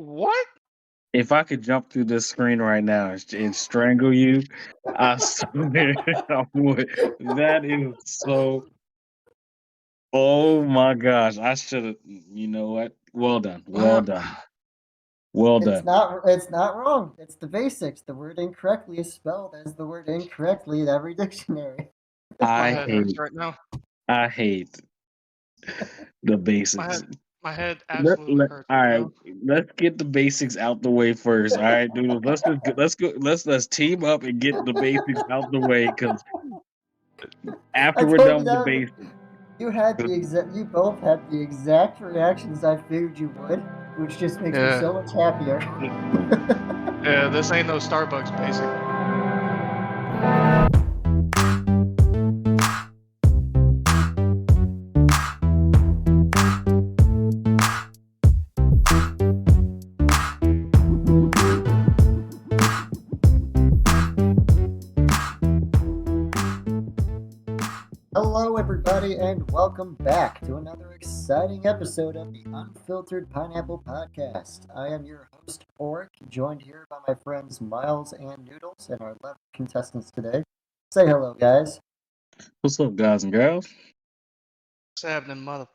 What? If I could jump through this screen right now and strangle you, I swear I would. That is so. Oh my gosh! I should have. You know what? Well done. Well done. Well It's done. not wrong. It's the basics. The word incorrectly is spelled as the word incorrectly in every dictionary. My I head hurts hate. right now. I hate the My basics. head, my head absolutely hurts All right right, now. let's get the basics out the way first. All right, dude. Let's team up and get the basics out the way because I after we're told you done with the that basics, you both had the exact reactions I figured you would, which just makes me Yeah, so much happier. yeah. This ain't no Starbucks basic. Hello, everybody, and welcome back to another exciting episode of the Unfiltered Pineapple Podcast. I am your host, Orik, joined here by my friends Miles and Noodles and our 11 contestants today. Say hello, guys. what's up, guys and girls? What's happening, mother?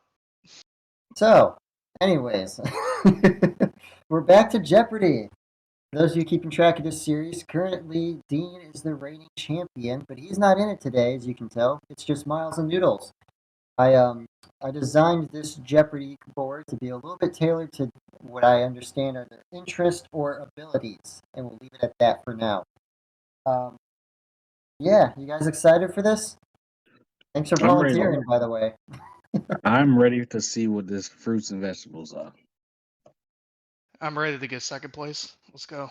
So, anyways, we're back to Jeopardy! For those of you keeping track of this series, currently Dean is the reigning champion, but he's not in it today, as you can tell. It's just Miles and Noodles. I designed this Jeopardy board to be a little bit tailored to what I understand are their interests or abilities, and we'll leave it at that for now. Yeah, you guys excited for this? Thanks for I'm ready. volunteering, by the way. I'm ready to see what this fruits and vegetables are. I'm ready to get second place. Let's go.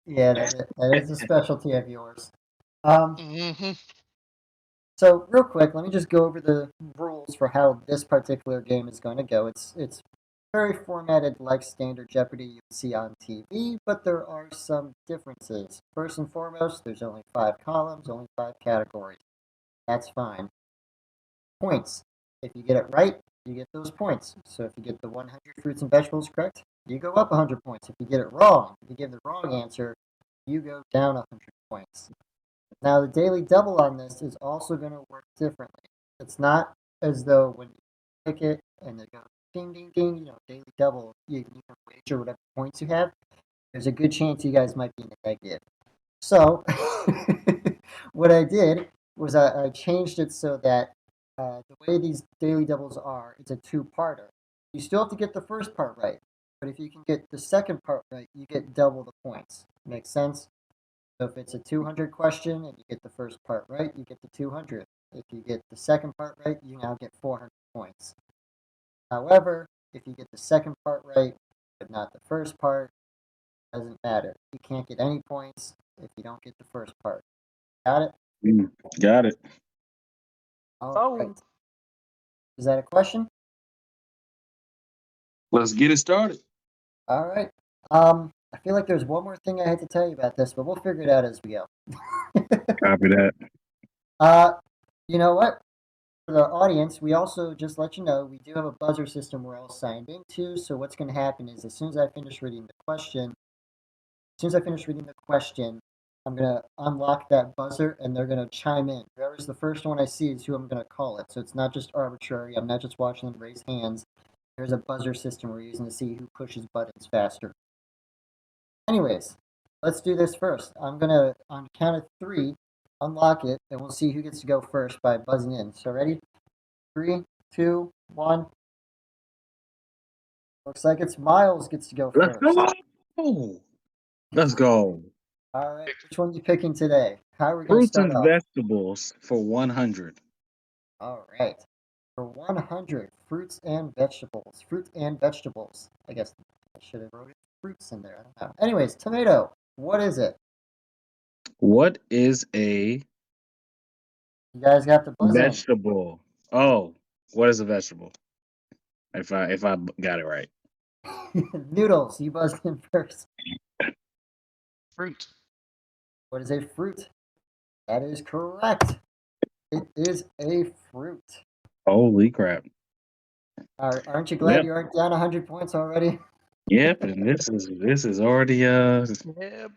Yeah, that is a specialty of yours. Um, Mm-hmm. So, real quick, let me just go over the rules for how this particular game is going to go. It's very formatted like standard Jeopardy you would see on TV, but there are some differences. First and foremost, there's only 5 columns, only 5 categories. That's fine. Points. If you get it right, you get those points. So if you get the 100 fruits and vegetables correct, you go up 100 points. If you get it wrong, if you give the wrong answer, you go down 100 points. Now, the daily double on this is also going to work differently. It's not as though when you pick it and they go ding, ding, ding, daily double, you can wager whatever points you have. There's a good chance you guys might be in the negative. So, what I did was I changed it so that the way these daily doubles are, it's a two-parter. You still have to get the first part right, but if you can get the second part right, you get double the points. Makes sense? So if it's a 200 question and you get the first part right, you get the 200. If you get the second part right, you now get 400 points. However, if you get the second part right, but not the first part, it doesn't matter. You can't get any points if you don't get the first part. Got it? Got it. All right. Is that a question? Let's get it started. All right. I feel like there's one more thing I had to tell you about this, but we'll figure it out as we go. Copy that. You know what? For the audience, we also just let you know we do have a buzzer system we're all signed into. So what's going to happen is as soon as I finish reading the question, I'm going to unlock that buzzer and they're going to chime in. Whoever's the first one I see is who I'm going to call it. So it's not just arbitrary. I'm not just watching them raise hands. There's a buzzer system we're using to see who pushes buttons faster. Anyways, let's do this first. I'm going to, on count of 3, unlock it, and we'll see who gets to go first by buzzing in. So ready? 3, 2, 1. Looks like it's Miles gets to go Let's first. go. Let's go. All right, which one are you picking today? How are we going to Fruits start and off? vegetables for 100. All right. For 100, fruits and vegetables. Fruit and vegetables. I guess I should have wrote fruits in there. I don't know. Anyways, tomato. What is it? What is a You guys got to buzz in. vegetable? Oh, what is a vegetable? If I got it right. Noodles, you buzzed in first. Fruit. What is a fruit? That is correct. It is a fruit. Holy crap. Aren't you glad Yep. you aren't down 100 points already? Yep, and this is already Yeah,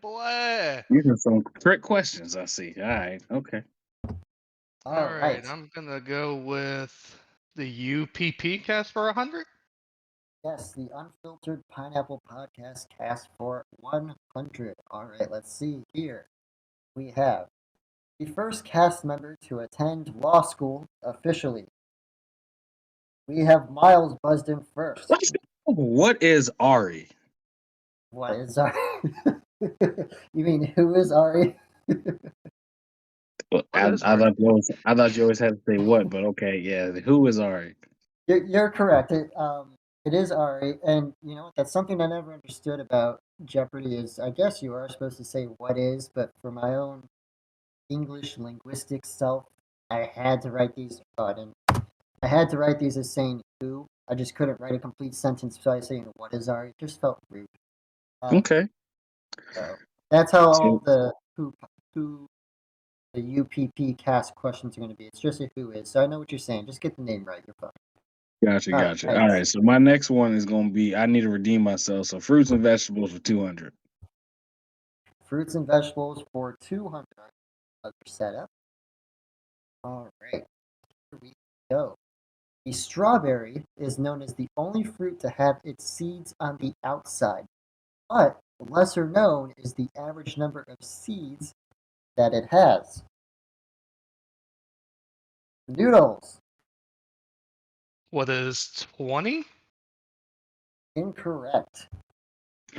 boy. these are some trick questions I see. All right, okay. All All right, right. I'm gonna go with the UPP cast for 100. Yes, the Unfiltered Pineapple Podcast cast for 100. All right, let's see here. We have the first cast member to attend law school officially. We have Miles buzzed in first. What is Ari? What is Ari? You mean who is Ari? Well, What is I Orik? thought you always had to say what, but okay, yeah. Who is Ari? You're correct. It is Ari, and you know what? That's something I never understood about Jeopardy. Is I guess you are supposed to say what is, but for my own English linguistic self, I had to write these. Oh, I didn't. I had to write these as saying who. I just couldn't write a complete sentence by saying what is Ari. It just felt rude. Um, Okay. so that's how all So, the who the UPP cast questions are going to be. It's just a who is. So I know what you're saying. Just get the name right. You're fine. gotcha, All gotcha. right. All right. So my next one is gonna be I need to redeem myself. So fruits and vegetables for 200. Fruits and vegetables for 200. Other setup. All right. Here we go. The strawberry is known as the only fruit to have its seeds on the outside, but lesser known is the average number of seeds that it has. Noodles. What is 20? Incorrect.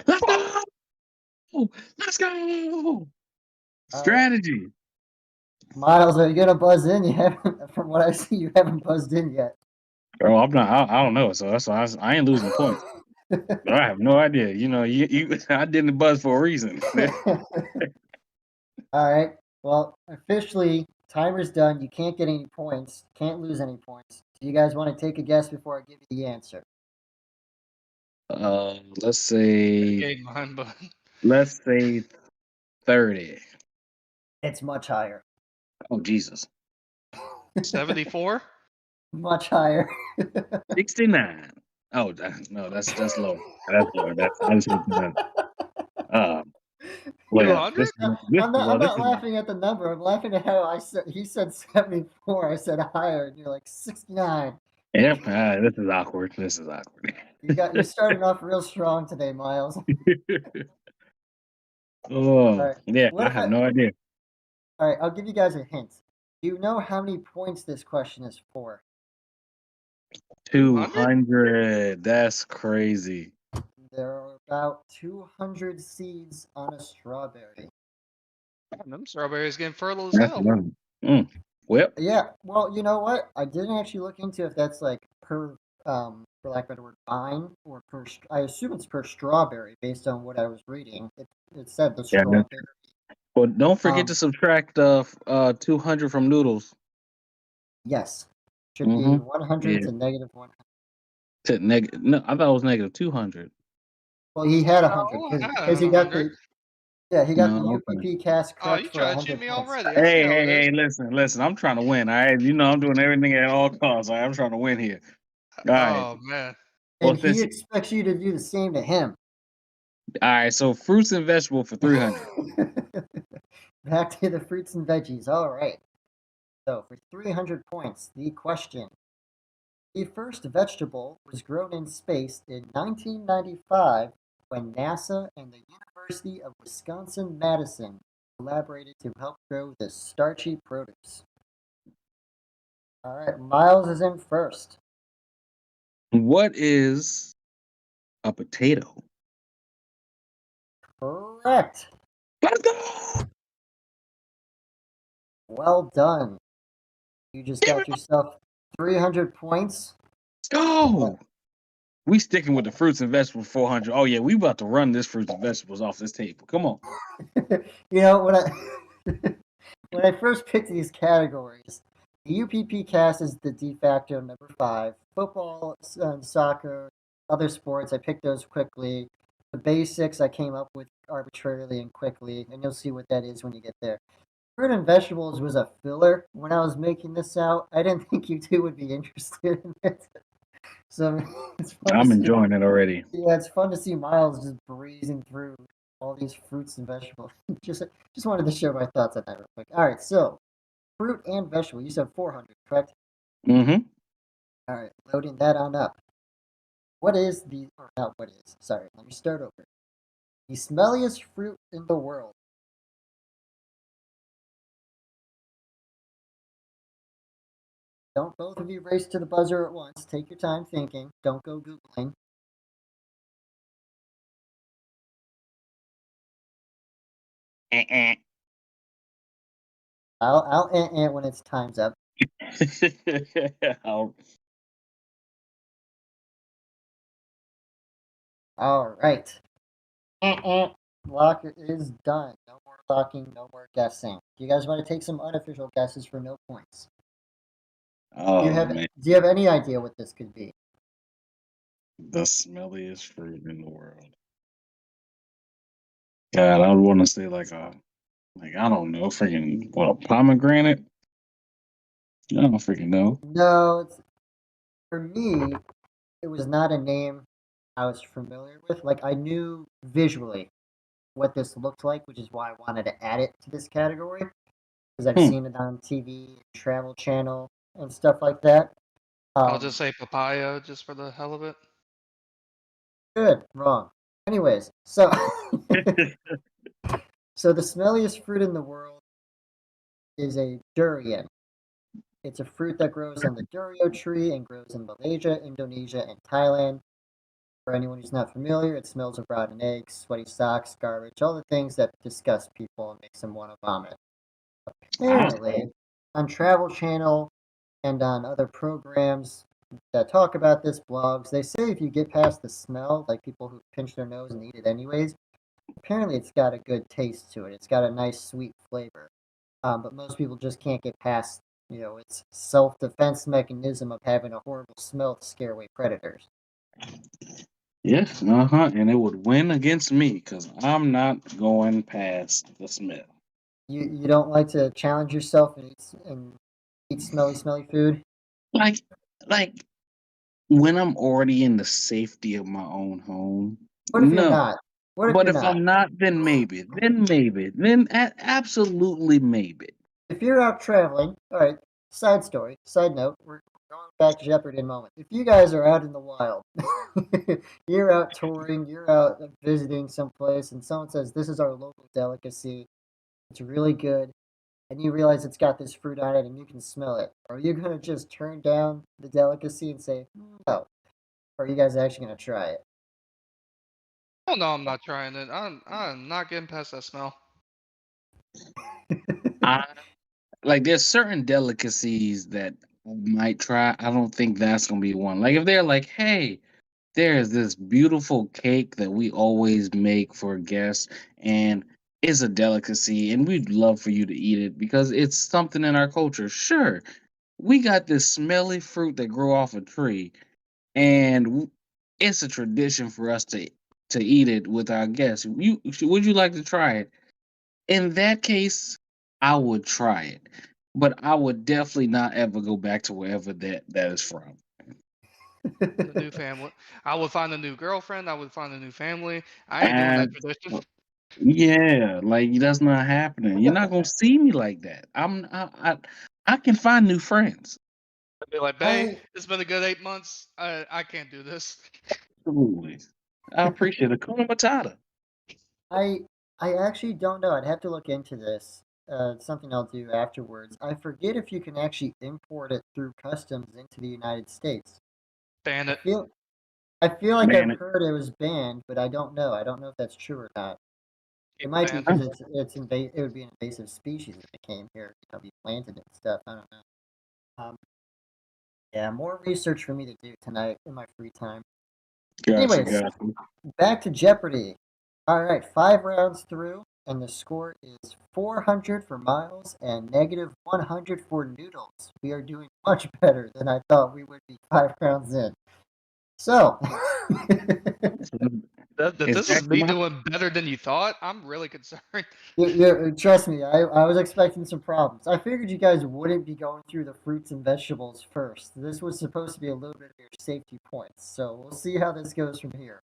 Let's go. Let's go. All right. Strategy. Miles, are you gonna buzz in? You haven't, from what I see, you haven't buzzed in yet. Oh, I'm not. I don't know. So that's why I ain't losing points. But I have no idea. You I didn't buzz for a reason. All right. Well, officially, timer's done. You can't get any points. Can't lose any points. Do you guys want to take a guess before I give you the answer? Let's I say gave mine, but let's say 30. It's much higher. Oh Jesus. 74. Much higher. 69. Oh no, that's low. That's low. That's 69. Um, well, 200. I'm this not is laughing at the number. I'm laughing at how I said he said 74. I said higher, and you're like 69. yep. This is awkward. This is awkward. You're starting off real strong today, Miles. All Oh right. yeah, What I if have no idea. all right, I'll give you guys a hint. Do you know how many points this question is for? 200. 200. That's crazy. There are about 200 seeds on a strawberry. Them strawberries getting fertile as That's hell. none. Well, Yeah, well, you know what? I didn't actually look into if that's like per, for lack of a better word, vine or per. I assume it's per strawberry based on what I was reading. It said the yeah. strawberry. Well, don't forget to Um, subtract 200 from noodles. yes, should be Mm-hmm. 100 Yeah. to negative 100. To negative. No, I thought it was negative 200. Well, he had 100 No, I because had he got 100. the yeah he got the No, okay. UPP cast Oh, correct you for try to cheat 100 me points. already. I see Hey, how it hey, is. hey! Listen. I'm trying to win. All right, I'm doing everything at all costs. All right? I'm trying to win here. All right. Oh man. Well, And he since expects you to do the same to him. all right, so fruits and vegetables for 300. Back to the fruits and veggies. All right. So for 300 points, the question. The first vegetable was grown in space in 1995 when NASA and the University of Wisconsin-Madison collaborated to help grow this starchy produce. All right, Miles is in first. What is a potato? Correct. Let's go! Well done. You just Give got it, yourself 300 points. let's go! We sticking with the fruits and vegetables 400. Oh yeah, we about to run this fruits and vegetables off this table. Come on. You know, when I when I first picked these categories, the UPP cast is the de facto number 5. Football, soccer, other sports, I picked those quickly. The basics I came up with arbitrarily and quickly, and you'll see what that is when you get there. Fruit and vegetables was a filler when I was making this out. I didn't think you two would be interested in it. So it's fun to I'm see. enjoying it already. Yeah, it's fun to see Miles just breezing through all these fruits and vegetables. Just wanted to share my thoughts on that real quick. All right, so fruit and vegetable. You said 400, correct? Mm-hmm. All right, loading that on up. What is the, or not what is, sorry, let me start over. The smelliest fruit in the world. Don't both of you race to the buzzer at once. Take your time thinking. Don't go Googling. I'll when it's time's up. Oh, All right. Lock is done. No more locking, no more guessing. Do you guys want to take some unofficial guesses for no points? oh man, Do you have any idea what this could be? the smelliest fruit in the world. God, I would want to say like I don't know, freaking what, a pomegranate? I don't freaking know. No, for me, it was not a name I was familiar with. Like I knew visually what this looked like, which is why I wanted to add it to this category because I've Hmm. seen it on TV, Travel Channel, and stuff like that. I'll Um, just say papaya just for the hell of it. Good, wrong. Anyways, so so the smelliest fruit in the world is a durian. It's a fruit that grows on the durian tree and grows in Malaysia, Indonesia, and Thailand. For anyone who's not familiar, it smells of rotten eggs, sweaty socks, garbage, all the things that disgust people and makes them want to vomit. I, Apparently, on Travel Channel and on other programs that talk about this, blogs, they say if you get past the smell, like people who pinch their nose and eat it anyways, apparently it's got a good taste to it. It's got a nice sweet flavor. But most people just can't get past, its self-defense mechanism of having a horrible smell to scare away predators. yes, uh-huh, and it would win against me because I'm not going past the smell. You don't like to challenge yourself and eat smelly food. Like, like when I'm already in the safety of my own home, What if you're no. not? What if But you're if not? I'm not, then maybe, absolutely maybe. If you're out traveling, all right. Side story, side note. We're going back to Jeopardy in a moment. If you guys are out in the wild, you're out touring, you're out visiting someplace, and someone says this is our local delicacy. It's really good, and you realize it's got this fruit on it, and you can smell it. Are you gonna just turn down the delicacy and say no? Or are you guys actually gonna try it? Oh no, I'm not trying it. I'm not getting past that smell. I like there's certain delicacies that I might try. I don't think that's gonna be one. Like if they're like, hey, there's this beautiful cake that we always make for guests, and it's a delicacy, and we'd love for you to eat it because it's something in our culture. Sure, we got this smelly fruit that grew off a tree, and it's a tradition for us to eat it with our guests. Would you like to try it? In that case, I would try it, but I would definitely not ever go back to wherever that is from. The new family. I would find a new girlfriend. I would find a new family. I ain't doing that And tradition. yeah, like that's not happening. You're not gonna see me like that. I can find new friends. I'd be like, babe, I it's been a good 8 months. I can't do this. Absolutely. I appreciate it. Kuna Matata. I I actually don't know. I'd have to look into this. It's something I'll do afterwards. I forget if you can actually import it through customs into the United States. Ban I it. feel I feel like I've Man, it. heard it was banned, but I don't know. I don't know if that's true or not. It Keep it might be banned. because it would be an invasive species if it came here, be planted and stuff. I don't know. Um, yeah, more research for me to do tonight in my free time. Gotcha, Anyways, gotcha. back to Jeopardy. All right, 5 rounds through, and the score is 400 for Miles and negative 100 for Noodles. We are doing much better than I thought we would be 5 rounds in. So, That Is this is that me my doing better than you thought. I'm really concerned. Trust me, I was expecting some problems. I figured you guys wouldn't be going through the fruits and vegetables first. This was supposed to be a little bit of your safety points, so we'll see how this goes from here.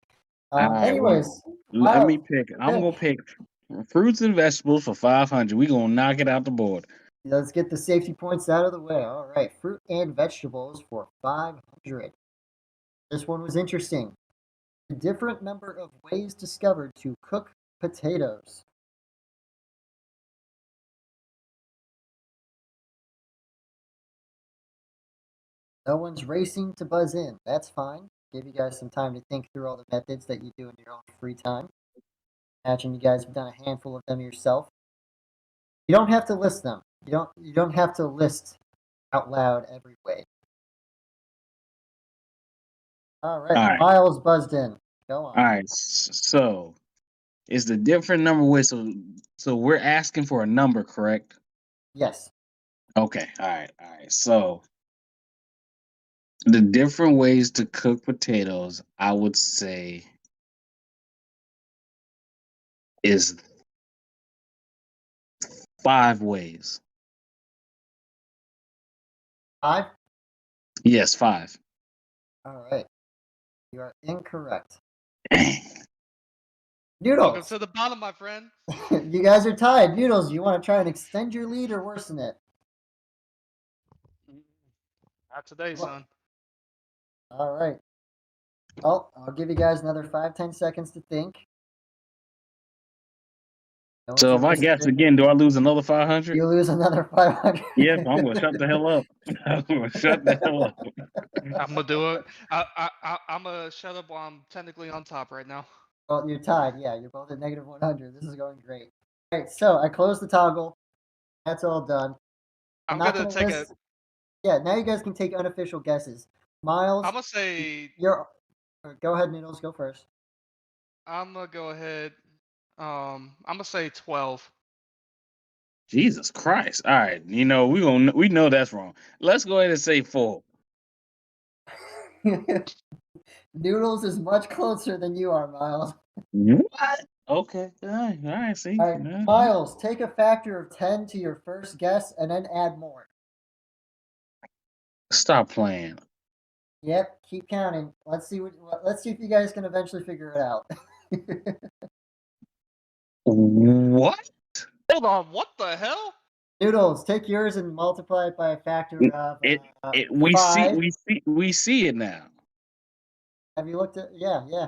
all right? Well, Anyways, let me Miles, pick. I'm pick. gonna pick fruits and vegetables for 500. We gonna knock it out the board. Let's get the safety points out of the way. All right, fruit and vegetables for 500. This one was interesting. A different number of ways discovered to cook potatoes. No one's racing to buzz in. That's fine. Give you guys some time to think through all the methods that you do in your own free time. Imagine you guys have done a handful of them yourself. You don't have to list them. You don't have to list out loud every way. All right, All right, Miles buzzed in. Go all on. right. So it's the different number way. So we're asking for a number, correct? Yes. Okay. All right. So the different ways to cook potatoes, I would say, is 5 ways. 5. Yes, 5. All right. You are incorrect. Dang. Welcome Noodles. to the bottom, my friend. You guys are tied. Noodles, you want to try and extend your lead or worsen it? Not today, son. All right. Oh, I'll give you guys another 5-10 seconds to think. No one's So if I guess resisting. again, do I lose another 500? You lose another 500. Yes, I'm gonna shut the hell up. I'm gonna shut the hell up. I'm gonna do it. I'm gonna shut up while I'm technically on top right now. Well, you're tied. Yeah, you're both at negative 100. This is going great. All right, so I closed the toggle. That's all done. I'm I'm not gonna going to take a. list. Yeah, now you guys can take unofficial guesses. Miles, I'm gonna say. you're. Go ahead, Noodles. Go first. I'm gonna go ahead. I'm gonna say 12. Jesus Christ! All right, we know that's wrong. Let's go ahead and say 4. Noodles is much closer than you are, Miles. What? Okay, all right. See, All right, Miles, take a factor of 10 to your first guess and then add more. stop playing. Yep, keep counting. Let's see let's see if you guys can eventually figure it out. What? Hold on. What the hell? Noodles, take yours and multiply it by a factor of It we see 5. we see it now. Have you looked at? Yeah, yeah.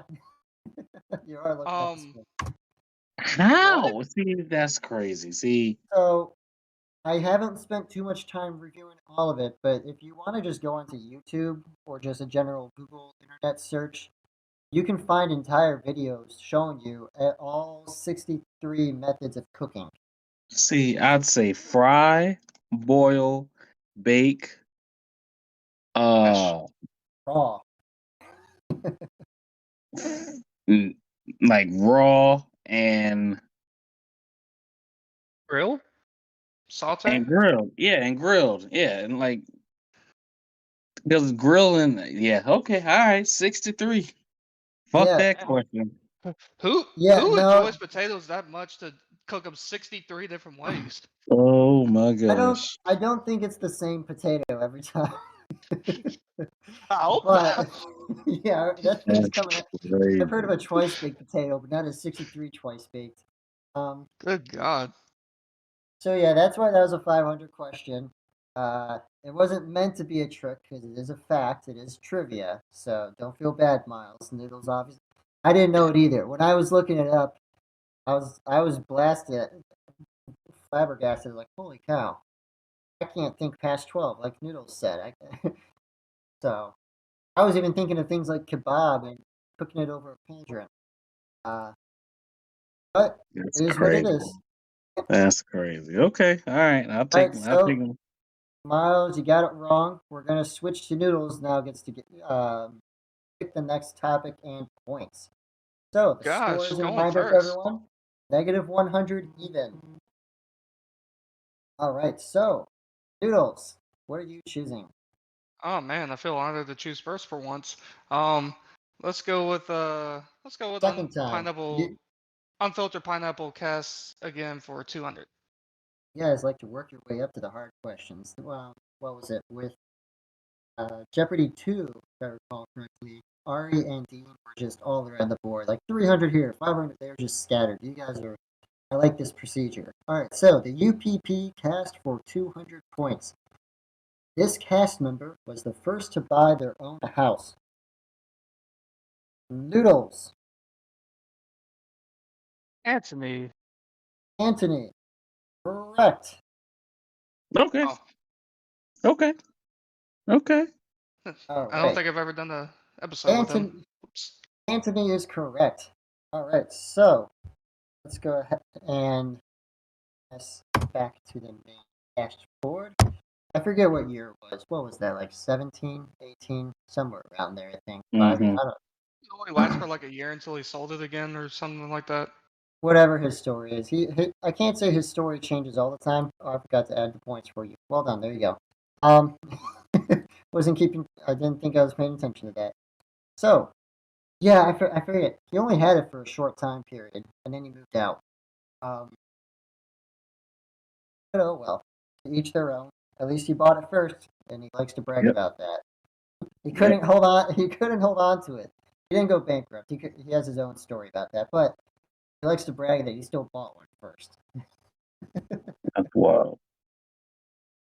You are looking at the Um. screen. What? How? See, that's crazy. See, So I haven't spent too much time reviewing all of it, but if you want to just go onto YouTube or just a general Google internet search, you can find entire videos showing you all 63 methods of cooking. I'd say fry, boil, bake, Mash? uh, Raw. n- like raw Grill? Saute? and grilled. Yeah, and grilled. Yeah, and like because grilling. Yeah, okay, all right, 63. Fuck Yeah, that question. yeah, Who no, enjoys potatoes that much to cook them 63 different ways? Oh my I don't. gosh. I don't think it's the same potato every time. I hope But not. yeah, that's That's just coming. I've heard of crazy. a twice baked potato, but not a 63 twice baked. Good God. So yeah, that's why that was a 500 question. It wasn't meant to be a trick because it is a fact. It is trivia. So don't feel bad, Miles. Noodles obviously. I didn't know it either. When I was looking it up, I was blasted, flabbergasted. Like holy cow! I can't think past 12, like Noodles said. So I was even thinking of things like kebab and cooking it over a cauldron. Uh, but That's it is what it crazy. is. That's crazy. Okay, all right. All right, I'll take so them. Miles, you got it wrong. We're gonna switch to Noodles now. Gets to pick the next topic and points. So the score Gosh, is a going reminder for first. everyone: negative 100 even. All right, so Noodles, what are you choosing? Oh man, I feel honored to choose first for once. Um, Let's go with Second time. pineapple, unfiltered pineapple cast again for 200. You guys like to work your way up to the hard questions. Well, what was it? With Jeopardy 2, if I recall correctly, Ari and Dean were just all around the board. Like 300 here, 500, they were just scattered. You guys are, I like this procedure. Alright, so the UPP cast for 200 points. This cast member was the first to buy their own house. Noodles. Anthony. Anthony. Correct. Okay. Oh, Okay. Okay. I All don't right. think I've ever done an episode with him. Oops. Anthony is correct. All right, so let's go ahead and press back to the main dashboard. I forget what year it was. What was that, like 17, 18, somewhere around there, I think. 5 years. Mm-hmm. I don't It only lasts for like a year until he sold it again or something like that. Whatever his story is. I can't say his story changes all the time. Oh, I forgot to add the points for you. Well done. There you go. Wasn't keeping. I didn't think I was paying attention to that. So, yeah, I forget. He only had it for a short time period, and then he moved out. But oh well. To each their own. At least he bought it first, and he likes to brag Yep. about that. He couldn't hold on. He couldn't hold on to it. He didn't go bankrupt. He has his own story about that, but he likes to brag that he still bought one first. That's wild.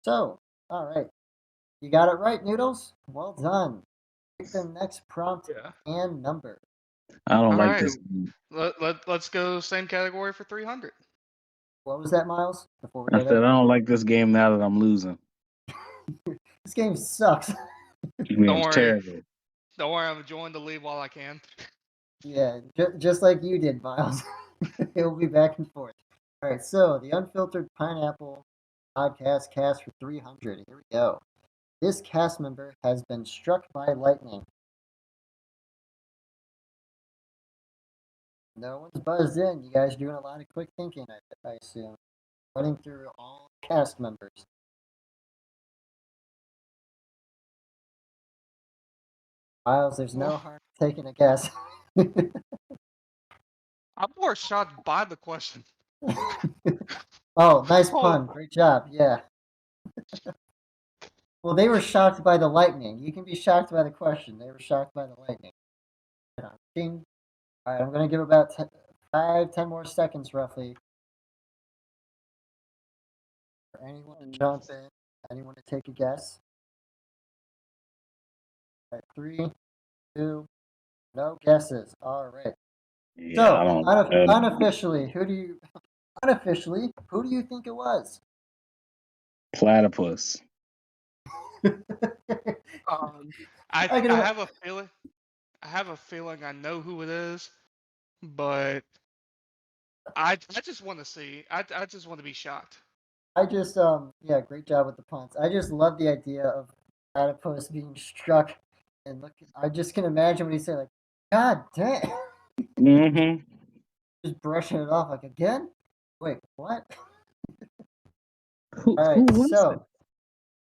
So, all right. You got it right, Noodles. Well done. Pick the next prompt and number. I don't All like right. this. Let's go same category for 300. What was that, Miles? Before we I go said I there? don't like this game now that I'm losing. This game sucks. This Don't game's worry. terrible. Don't worry. I'm enjoying the lead while I can. Yeah, just like you did, Miles. It'll be back and forth. All right, so the Unfiltered Pineapple podcast cast for 300. Here we go. This cast member has been struck by lightning. No one's buzzed in. You guys doing a lot of quick thinking, I assume. Running through all cast members. Miles, there's no harm in taking a guess. I'm more shocked by the question. Oh, nice Oh. pun. Great job. Yeah. Well, they were shocked by the lightning. You can be shocked by the question. They were shocked by the lightning. Ding. All right, I'm going to give about 10 more seconds roughly for anyone to jump in, anyone to take a guess. All right, 3, 2, no guesses. All right. Yeah, So, I don't. unofficially, who do you think it was? Platypus. I I can- have a feeling. I have a feeling I know who it is, but I just want to see. I just want to be shocked. I just yeah, great job with the punts. I just love the idea of platypus being struck and look. I just can imagine what he said, like, "God damn!" Mm-hmm. Just brushing it off, like, again. Wait, what? Who All right, was it? so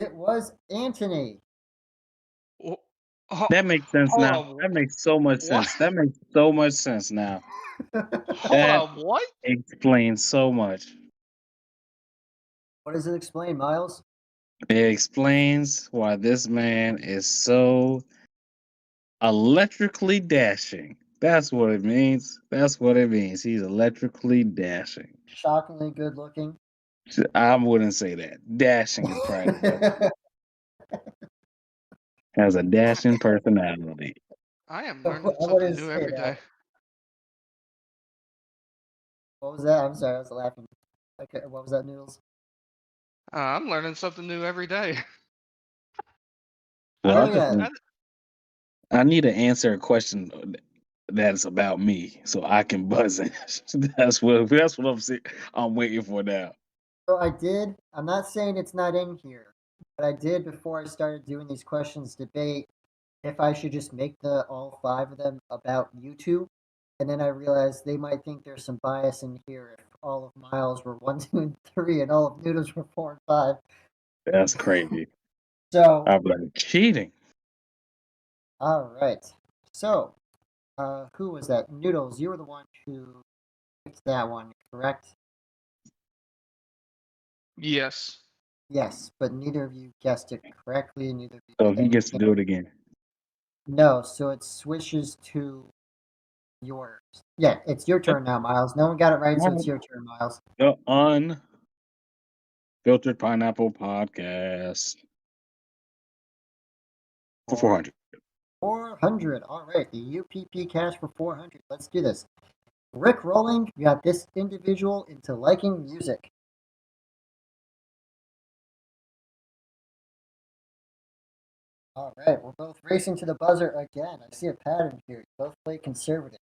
it was Anthony. That makes sense Hold now. on. That makes so much What? sense. That makes so much sense now. Hold That on. What? explains so much. What does it explain, Miles? It explains why this man is so electrically dashing. That's what it means. That's what it means. He's electrically dashing. Shockingly good looking. I wouldn't say that. Dashing is probably the best. Has a dashing personality. I am I learning wouldn't something new say every that. day. What was that? I'm sorry, I was laughing. Okay, what was that, Noodles? I'm learning something new every day. Well, I need to answer a question that's about me, so I can buzz in. That's what I'm saying. I'm waiting for now. So I did. I'm not saying it's not in here, but I did before I started doing these questions debate if I should just make the all 5 of them about you two, and then I realized they might think there's some bias in here if all of Miles were 1, 2, and 3, and all of Noodles were 4 and 5. That's crazy. So I'm like cheating. all right. So Who was that? Noodles, you were the one who picked that one, correct? Yes. Yes, but neither of you guessed it correctly. Neither of you So did he gets to anything. do it again. No, so it switches to yours. Yeah, it's your turn now, Miles. No one got it right, so it's your turn, Miles. The Unfiltered Pineapple Podcast for 400. 400. All right, the UPP cash for 400. Let's do this. Rick Rolling got this individual into liking music. All right, we're both racing to the buzzer again. I see a pattern here. You both play conservative.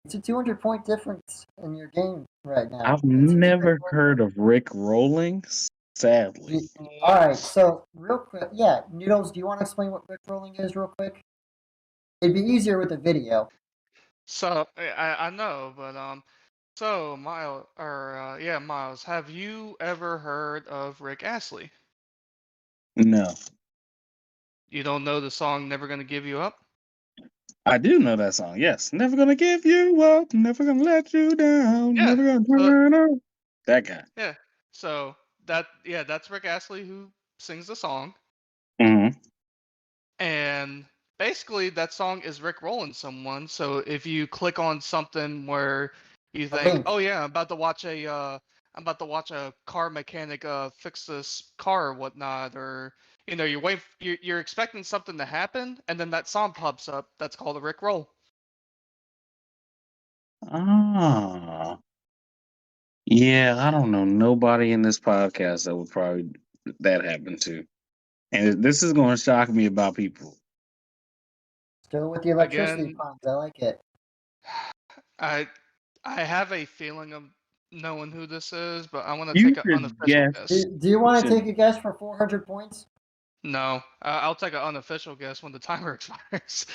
It's a 200-point difference in your game right now. I've never heard of Rick Rolling, sadly. All right, so real quick, yeah, Noodles, do you want to explain what Rick Rolling is real quick? It'd be easier with a video. So I know, but so Miles, have you ever heard of Rick Astley? No. You don't know the song "Never Gonna Give You Up"? I do know that song, yes. Never gonna give you up, never gonna let you down, Yeah. never gonna turn up. That guy. Yeah. So that's Rick Astley who sings the song. Mm-hmm. And basically that song is Rick rolling someone. So if you click on something where you think, link. oh yeah, I'm about to watch a car mechanic fix this car or whatnot, or you're expecting something to happen, and then that song pops up. That's called a Rick roll. Ah. Yeah, I don't know nobody in this podcast that would probably that happen to. And this is gonna shock me about people. Still with the electricity Again, puns. I like it. I I have a feeling of knowing who this is, but I want to You take an should unofficial guess. guess. Do you want to Should take a guess for 400 points? No, I'll take an unofficial guess when the timer expires.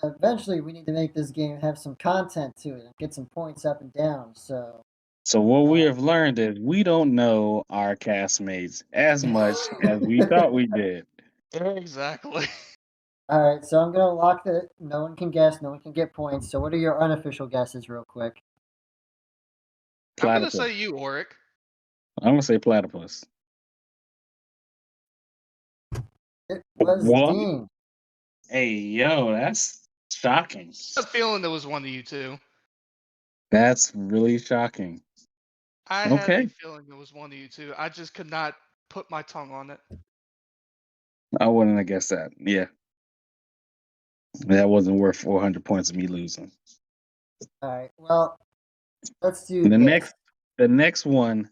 Eventually we need to make this game have some content to it and get some points up and down. So, So what we have learned is we don't know our castmates as much as we thought we did. Exactly. all right, so I'm gonna lock it. No one can guess. No one can get points. So, what are your unofficial guesses, real quick? I'm gonna Platypus. say you, Orik. I'm gonna say platypus. It was What? Dean. Hey, yo, that's shocking. I have a feeling it was one of you two. That's really shocking. I had a Okay. feeling it was one of you two. I just could not put my tongue on it. I wouldn't have guessed that. Yeah. That wasn't worth 400 points of me losing. All right. Well, let's do The this. next one,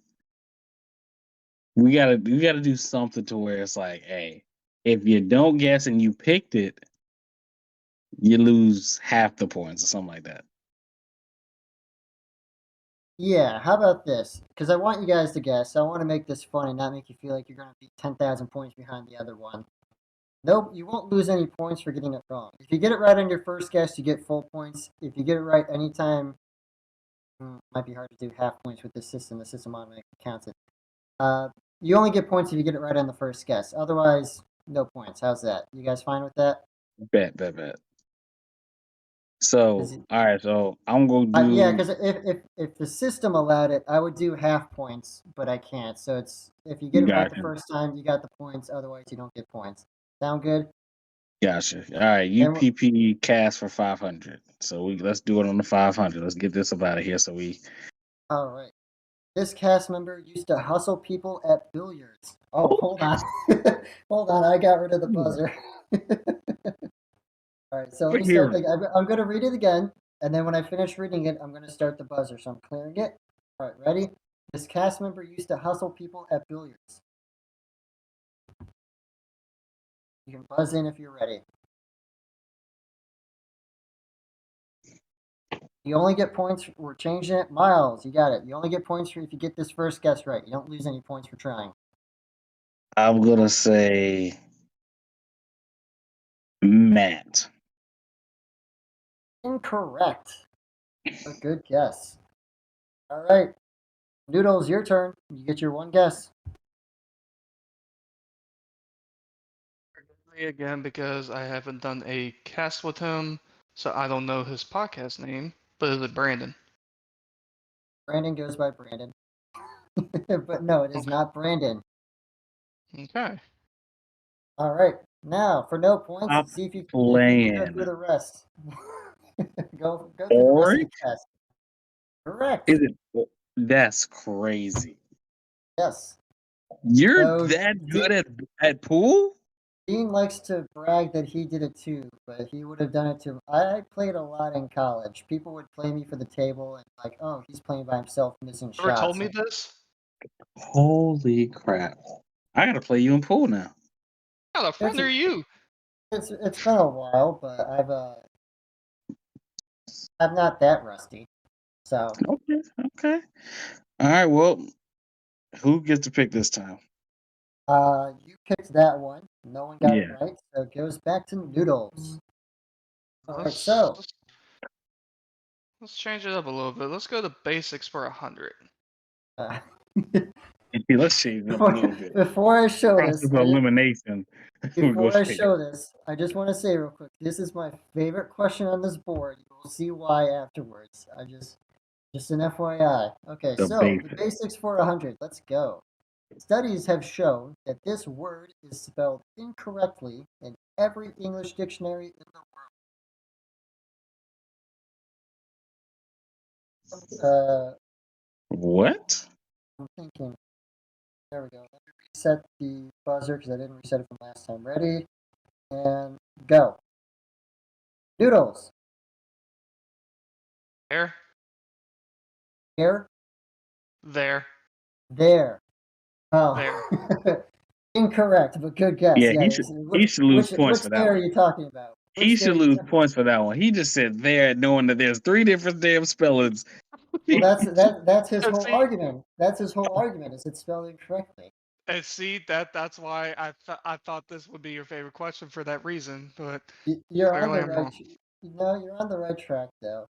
we gotta do something to where it's like, hey, if you don't guess and you picked it, you lose half the points or something like that. Yeah, how about this? Because I want you guys to guess. I want to make this fun and not make you feel like you're going to be 10,000 points behind the other one. Nope, you won't lose any points for getting it wrong. If you get it right on your first guess, you get full points. If you get it right anytime, might be hard to do half points with this system. The system automatically counts it. You only get points if you get it right on the first guess. Otherwise, no points. How's that? You guys fine with that? Bet. So, all right, so I'm gonna do. Yeah, because if the system allowed it, I would do half points, but I can't. So it's if you get it right the Gotcha. first time, you got the points. Otherwise, you don't get points. Sound good? Gotcha. All right, UPP cast for 500. So let's do it on the 500. Let's get this up out of here. So we. All right. This cast member used to hustle people at billiards. Oh, hold on, hold on. I got rid of the buzzer. All right, so let me start. I'm going to read it again, and then when I finish reading it, I'm going to start the buzzer. So I'm clearing it. All right, ready? This cast member used to hustle people at billiards. You can buzz in if you're ready. You only get points. We're changing it. Miles, you got it. You only get points if you get this first guess right. You don't lose any points for trying. I'm gonna say Matt. Incorrect. A good guess. All right. Noodles, your turn. You get your one guess. Forgive me again because I haven't done a cast with him, so I don't know his podcast name, but is it Brandon? Brandon goes by Brandon. But no, it is Okay. not Brandon. Okay. All right. Now, for no points, Stop see if you can go playing. through the rest. Go through the rest of the Orik? test. Correct. Is it? That's crazy. Yes. You're So that good at pool? Dean likes to brag that he did it too, but he would have done it too. I played a lot in college. People would play me for the table and like, oh, he's playing by himself, missing Ever told shots. me this? Holy crap! I gotta play you in pool now. How the friend are you? It's been a while, but I'm not that rusty. So Okay, okay. All right. Well, who gets to pick this time? you picked that one. No one got it Yeah. right, so it goes back to Noodles. All right, Let's, so let's let's change it up a little bit. Let's go to basics for 100. uh, Let's change it up a little bit. before I show Process this, of elimination. We'll go before I straight. show this, I just want to say real quick, this is my favorite question on this board. You will see why afterwards. Just an FYI. Okay, The so the basics. basics for 100. Let's go. Studies have shown that this word is spelled incorrectly in every English dictionary in the world. What? I'm thinking. There we go. Let me reset the buzzer because I didn't reset it from last time. Ready? And go. Noodles. There. Here. There. There. Oh. There. Incorrect, but good guess. Yeah, Yeah. he should lose points Which for that there are one. you talking about? He Which there should are you lose talking points for that one. He just said there, knowing that there's 3 different damn spellings. Well, that's his whole See, argument. That's his whole argument. Is it spelled incorrectly? and see that's why I thought this would be your favorite question for that reason, but You're on clearly the I'm right. wrong. No, you're on the right track though.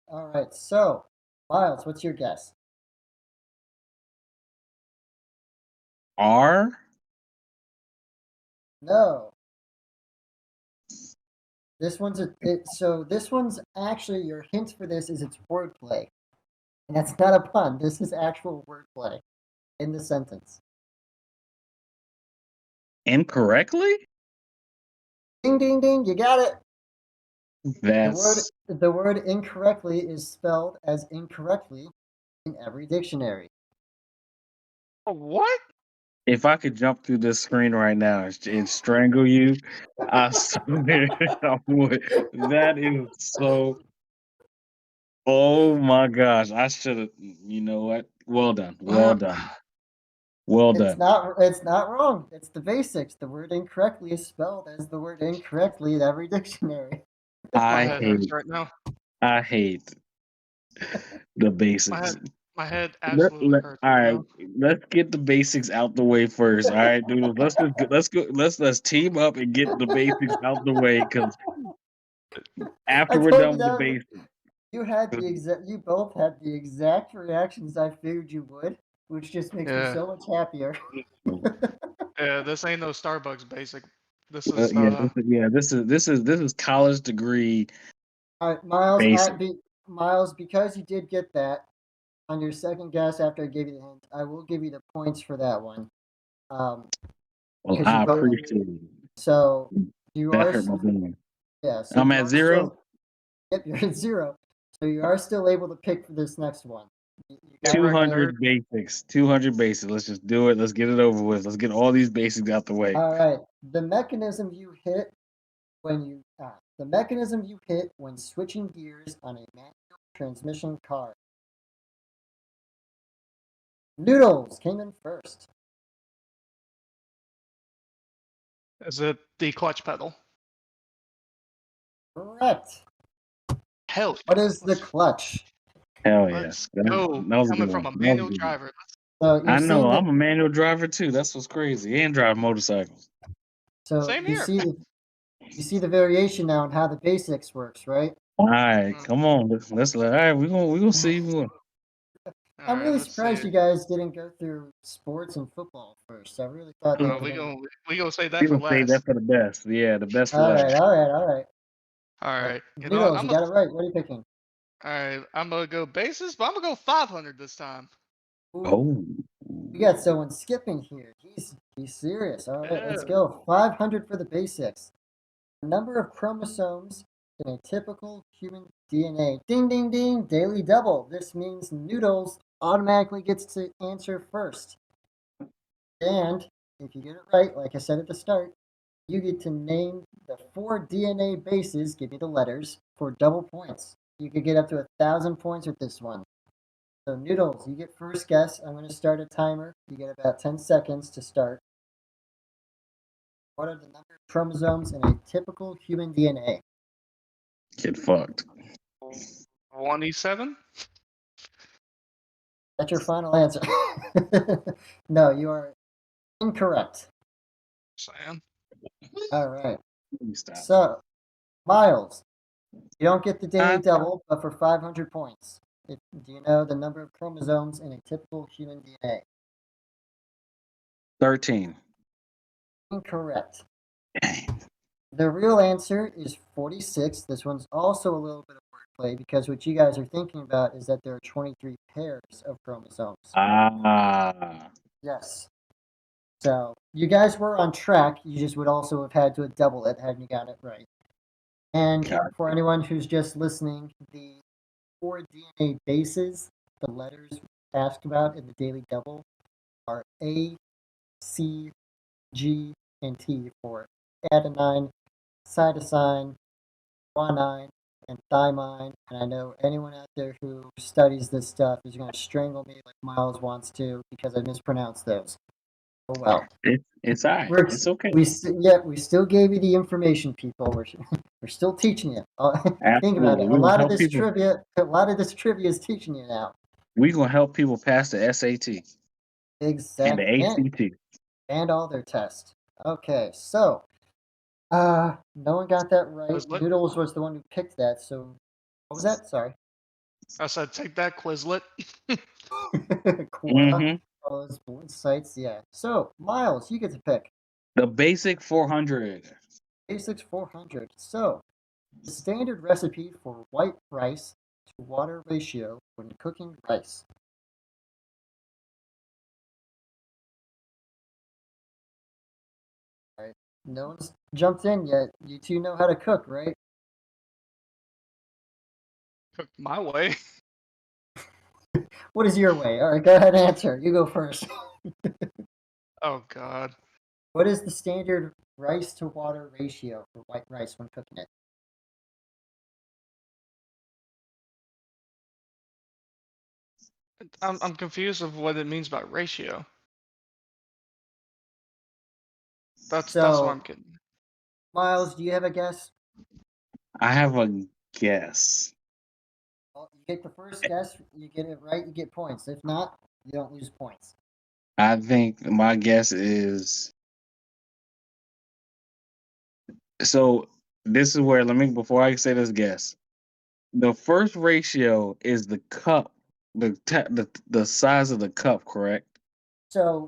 All right. So, Miles, what's your guess? R? No. This one's so this one's actually your hint for this is it's wordplay. And that's not a pun. This is actual wordplay in the sentence. Incorrectly? Ding ding ding, you got it. That's The word incorrectly is spelled as incorrectly in every dictionary. What? if I could jump through this screen right now and strangle you, I swear I would. That is so. Oh my gosh! I should have. You know what? Well done. Well done. Well done. It's not wrong. It's the basics. The word incorrectly is spelled as the word incorrectly in every dictionary. My I head hurts hate. right now. I hate the basics. My head absolutely hurts All right right, now. let's get the basics out the way first. All right, dude. Let's team up and get the basics out the way because after I we're told done you with the that basics, you both had the exact reactions I figured you would, which just makes me Yeah. so much happier. Yeah, this ain't no Starbucks basic. This is this is college degree All right, Miles, basic. Miles, because you did get that on your second guess after I gave you the hint, I will give you the points for that one. Well, Because I you both. appreciate it. So you That are. hurt my feelings. Yeah. So I'm you at are 0. Still, yep, you're at 0. So you are still able to pick for this next one. You got Get wrecked, 200 Eric. basics. 200 basics. Let's just do it. Let's get it over with. Let's get all these basics out the way. All right. The mechanism you hit when switching gears on a manual transmission car. Noodles came in first. Is it the clutch pedal? Correct. Hell yeah. What is the clutch? Hell Let's yeah. go. That was a Coming good from one. a That was a manual good one. driver. So you're I know. seeing I'm a manual driver too. That's what's crazy. And drive motorcycles. so Same you here. see the variation now in how the basics works, right? All right, come on. Let's all right. We're gonna see. I'm Alright, really let's surprised see. you guys didn't go through sports and football first. I really thought that would We have been. gonna say that We for gonna save that last. for the best. Yeah, the best for All right, last. all right, all right. Alright. Noodles, you got it right. What are you picking? Alright, I'm gonna go bases, but I'm gonna go 500 this time. Ooh, Oh, we got someone skipping here. He's serious. All right, let's Yeah. go. 500 for the basics. The number of chromosomes in a typical human DNA. Ding, ding, ding. Daily double. This means Noodles automatically gets to answer first. And if you get it right, like I said at the start, you get to name the 4 DNA bases, give me the letters, for double points. You could get up to 1,000 points with this one. So Noodles, you get first guess. I'm going to start a timer. You get about 10 seconds to start. What are the number of chromosomes in a typical human DNA? get fucked. 27? That's your final answer. No, you are incorrect. Saying. All right. Let me stop. So, Miles, you don't get the daily Huh? double, but for 500 points. Do you know the number of chromosomes in a typical human DNA? 13. Incorrect. Dang. The real answer is 46. This one's also a little bit of wordplay because what you guys are thinking about is that there are 23 pairs of chromosomes. Ah. Yes. So you guys were on track. You just would also have had to double it had you got it right. And God. for anyone who's just listening, the 4 DNA bases, the letters asked about in the daily double, are A, C, G, and T for adenine, cytosine, guanine, and thymine. And I know anyone out there who studies this stuff is going to strangle me like Miles wants to because I mispronounced those. Oh well. It's all right. We're, It's okay. we still gave you the information, people. We're still teaching you. Think about Absolutely. it. We're gonna help people. A lot of this trivia is teaching you now. We're gonna help people pass the SAT and the Exactly. ACT. And all their tests. Okay, so no one got that right. Quizlet? Noodles was the one who picked that. So what was that? Sorry. I said take that, Quizlet. Quora. Mm-hmm. All those blood sites. Yeah. So Miles, you get to pick. The basic 400. Basics 400. So the standard recipe for white rice to water ratio when cooking rice. All right. No one's jumped in yet. You two know how to cook, right? Cooked my way. What is your way? All right, go ahead and answer. You go first. Oh god. What is the standard rice to water ratio for white rice when cooking it? I'm confused of what it means by ratio. That's what So, I'm getting. Miles, do you have a guess? I have a guess. Well, you get the first guess. You get it right, you get points. If not, you don't lose points. I think my guess is so. This is where before I say this guess. The first ratio is the cup, the size of the cup, correct? So,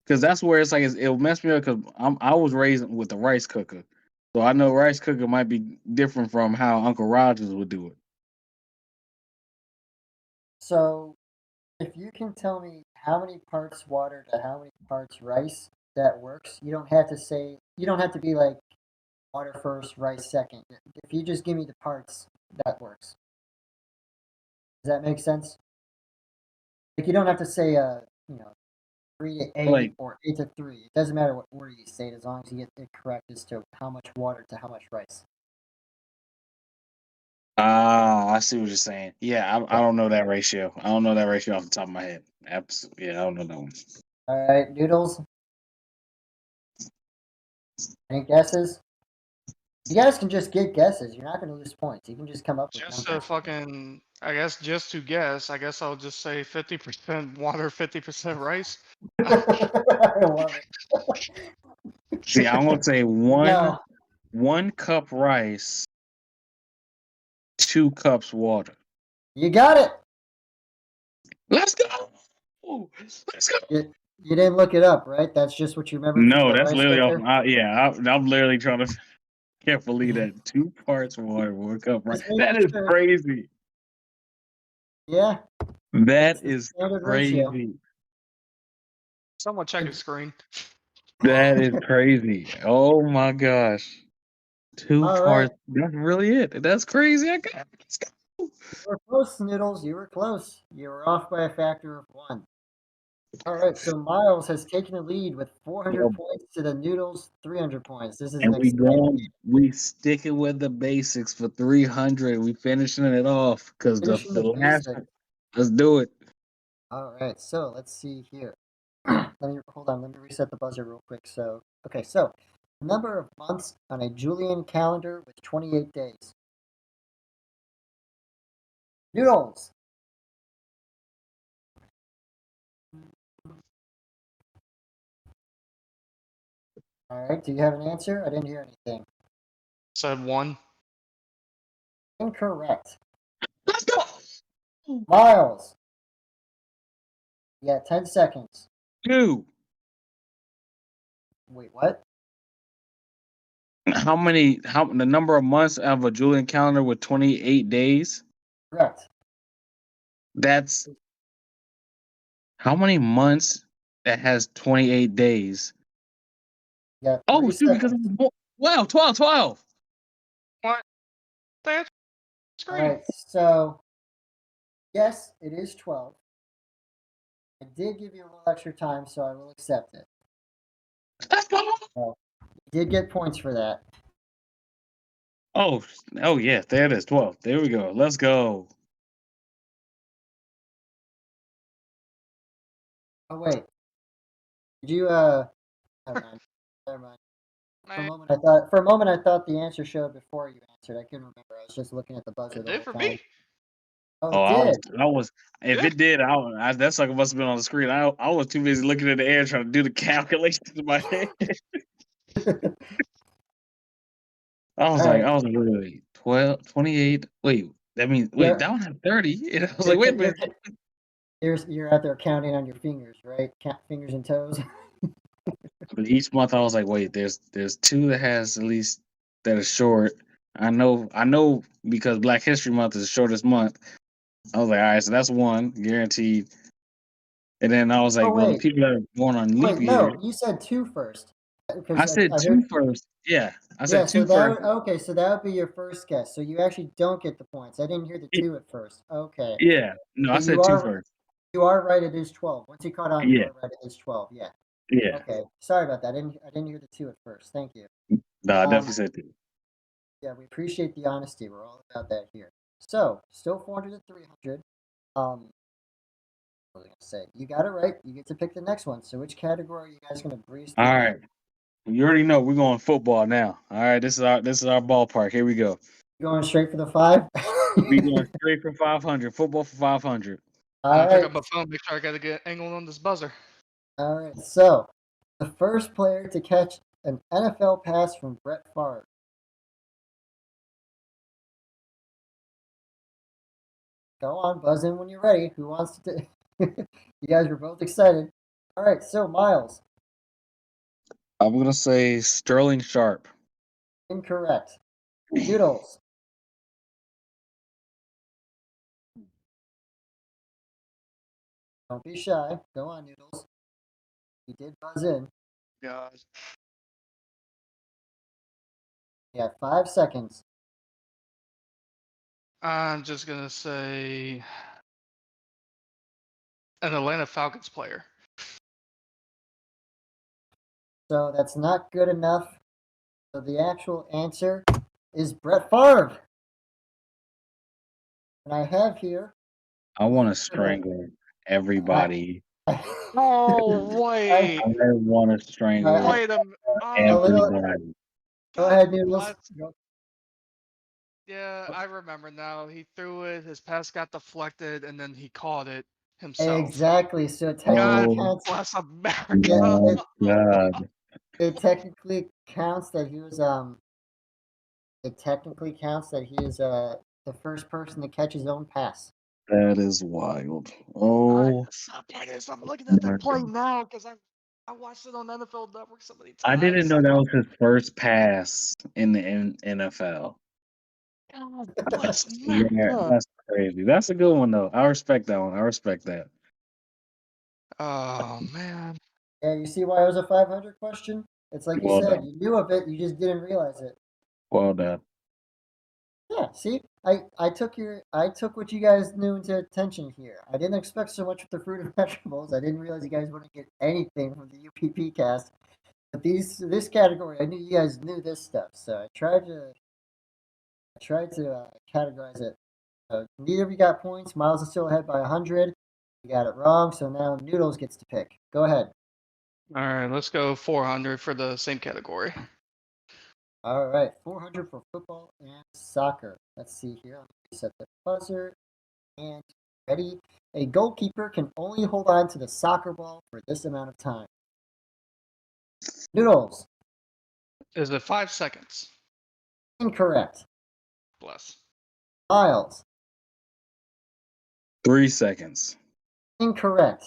Because that's where it's like it'll mess me up because I was raised with a rice cooker, so I know rice cooker might be different from how Uncle Rogers would do it. so if you can tell me how many parts water to how many parts rice, that works. You don't have to be like water first, rice second. If you just give me the parts, that works. Does that make sense? Like you don't have to say you know, 3 to 8 Like or 8 to 3. It doesn't matter what order you say it as long as you get it correct as to how much water to how much rice. I see what you're saying. Yeah, I don't know that ratio. I don't know that ratio off the top of my head. Absolutely, yeah, I don't know that one. All right, Noodles. Any guesses? You guys can just get guesses. You're not going to lose points. You can just come up with Just numbers. I guess just to guess, I guess I'll just say 50% water, 50% rice. I love it. See, I'm gonna say No, one cup rice, 2 cups water. you got it. Let's go. Let's go. You didn't look it up, right? That's just what you remember from No, the that's rice literally cooker. I'm literally trying to carefully that 2 parts water, 1 cup rice. Just That making is sure. crazy. Yeah, That it's the is standard ratio. crazy. Someone check his screen. That is crazy. Oh my gosh. 2 All right, parts. That's really it. That's crazy. I got it. Let's go. you were close, Noodles. You were close. You were off by a factor of 1. All right, so Miles has taken the lead with 400 points to the Noodles 300 points. This is an And exciting game. we sticking with the basics for 300. We finishing it off because Finishing the the last basic. one. Let's do it. All right, so let's see here. Hold on. Let me reset the buzzer real quick. So, okay, so the number of months on a Julian calendar with 28 days. Noodles. All right, do you have an answer? I didn't hear anything. Said 1. Incorrect. Let's go. Miles. Yeah, 10 seconds. 2. Wait, what? How the number of months of a Julian calendar with 28 days? Correct. That's how many months that has 28 days? You got Oh, 3 shoot, because seconds. wow, 12. What? That All screen. right, so yes, it is 12. I did give you a little extra time, so I will accept it. Let's go. So, you did get points for that. Oh, yeah, there it is. 12. There we go. Let's go. Oh, wait. Did you, never mind. Never mind. For a Man, moment, I thought the answer showed before you answered. I couldn't remember. I was just looking at the buzzer it the did whole for time. me. Oh, Oh, it did. if Yeah. it did, that sucker must have been on the screen. I was too busy looking at the air trying to do the calculations in my head. All right. I was like, wait, 12, 28. Wait, that means, wait, You're, that one had 30. And I was you're, like, wait a you're, minute. you're out there counting on your fingers, right? Count fingers and toes. But each month I was like, wait, there's 2 that has at least that are short. I know because Black History Month is the shortest month. I was like, all right, so that's 1 guaranteed. And then I was Oh, like, well, the wait. people that are born on leap Wait, year, no. You said 2 first. I Because said I two heard. first. Yeah, I Yeah, said so 2 first. okay, so that would be your first guess. So you actually don't get the points. I didn't hear the 2 at first. Okay. Yeah, no, I But said 2 first. you are right, it is 12. Once you caught on, you Yeah, are right, it is 12. Yeah. yeah. Okay. Sorry about that. I didn't hear the 2 at first. Thank you. No, I definitely Um, said 2. yeah, we appreciate the honesty. We're all about that here. So, still 400 to 300. What was I going to say? You got it right. You get to pick the next one. So, which category are you guys going to breeze All through right, now? you already know we're going football now. All right, this is our ballpark. Here we go. Going straight for the 5? We going straight for 500. Football for 500. All Pick right. up my phone. Make sure I gotta get angled on this buzzer. All right. So, the first player to catch an NFL pass from Brett Favre. Go on, buzz in when you're ready. Who wants to? You guys were both excited. All right, so Miles, I'm gonna say Sterling Sharp. incorrect. Noodles, don't be shy. Go on, Noodles. You did buzz in. God. You have 5 seconds. I'm just gonna say an Atlanta Falcons player. So that's not good enough. So the actual answer is Brett Favre. And I have here. I want to strangle everybody. Oh I, wait, I want to strangle wait a minute. a Oh little. everybody. Go God ahead, Noodles. bless. Yeah, I remember now. He threw it. His pass got deflected, and then he caught it himself. Exactly. So it technically God Oh counts. bless Yeah, America. my God. it technically counts that he was It technically counts that he is the first person to catch his own pass. That is wild. I Oh suck at this. I'm looking at my that play God. now because I watched it on NFL Network so many I didn't times. know that was his first pass in the NFL. God bless Yeah, America. that's crazy. That's a good one though. I respect that one. I respect that. Oh man. Yeah, you see why it was a 500 question? It's like you Well said, done. you knew of it, you just didn't realize it. Well done. Yeah, see, I took what you guys knew into attention here. I didn't expect so much with the fruit and vegetables. I didn't realize you guys wouldn't get anything from the UPP cast. But this category, I knew you guys knew this stuff, so I tried to categorize it. Neither of you got points. Miles is still ahead by 100. You got it wrong, so now Noodles gets to pick. Go ahead. All right, let's go 400 for the same category. All right, 400 for football and soccer. Let's see here. Let me set the buzzer. And ready? A goalkeeper can only hold on to the soccer ball for this amount of time. Noodles. Is it 5 seconds? Incorrect. Bless. Miles. 3 seconds. Incorrect.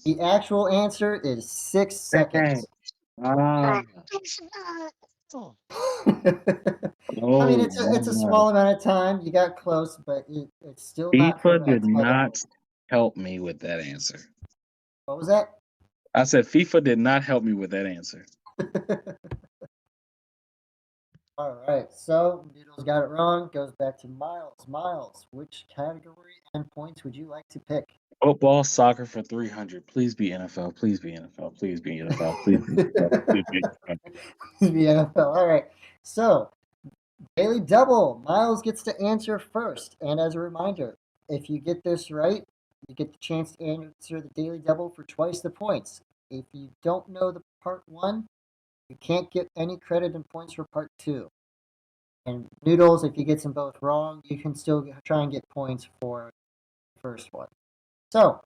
The actual answer is 6 seconds. Ah. Oh. I mean, Oh it's a my small God. amount of time. You got close, but it's still not FIFA did correct. not help me with that answer. What was that? I said FIFA did not help me with that answer. All right, so Noodles got it wrong. Goes back to Miles. Miles, which category and points would you like to pick? Football, soccer for 300. Please be NFL. Please be NFL. Please be NFL. Please be NFL. Please be NFL. The NFL. All right, so daily double. Miles gets to answer first, and as a reminder, if you get this right, you get the chance to answer the daily double for twice the points. If you don't know the part one, you can't get any credit and points for part two. And Noodles, if you get them both wrong, you can still try and get points for the first one. So,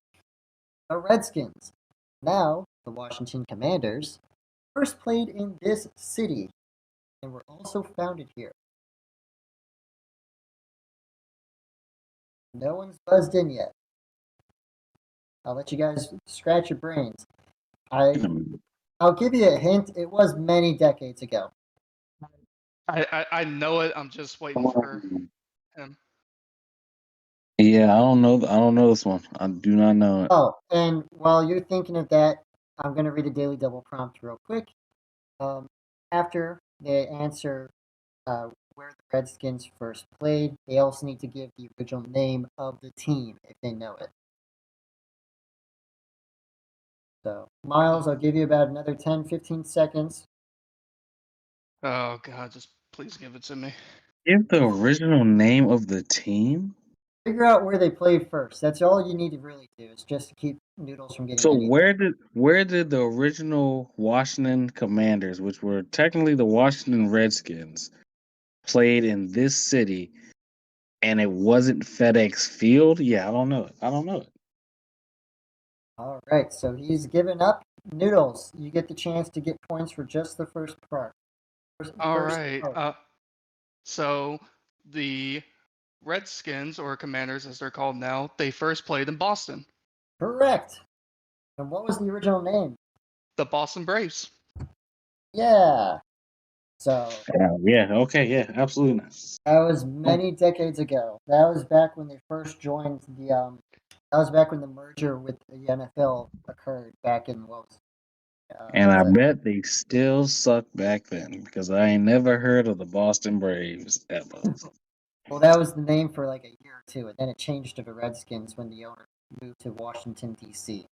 the Redskins, now the Washington Commanders, first played in this city and were also founded here. No one's buzzed in yet. I'll let you guys scratch your brains. I'll give you a hint. It was many decades ago. I know it. I'm just waiting for him. Yeah, I don't know. I don't know this one. I do not know it. Oh, and while you're thinking of that, I'm going to read a daily double prompt real quick. After they answer where the Redskins first played, they also need to give the original name of the team if they know it. So, Miles, I'll give you about another 10, 15 seconds. Oh God, just please give it to me. Give the original name of the team. Figure out where they played first. That's all you need to really do. Is just to keep Noodles from getting So any. where did the original Washington Commanders, which were technically the Washington Redskins, played in this city, and it wasn't FedEx Field? Yeah, I don't know it. I don't know it. All right, so he's given up. Noodles, you get the chance to get points for just the first part. All First right. part. So the Redskins, or Commanders as they're called now, they first played in Boston. Correct. And what was the original name? The Boston Braves. Yeah. So Yeah. Okay. Yeah. Absolutely not. that was many decades ago. That was back when they first joined the. That was back when the merger with the NFL occurred back in what was. And I Was bet they still suck back then because I ain't never heard of the Boston Braves ever. well, that was the name for like a year or two, and then it changed to the Redskins when the owner moved to Washington D.C.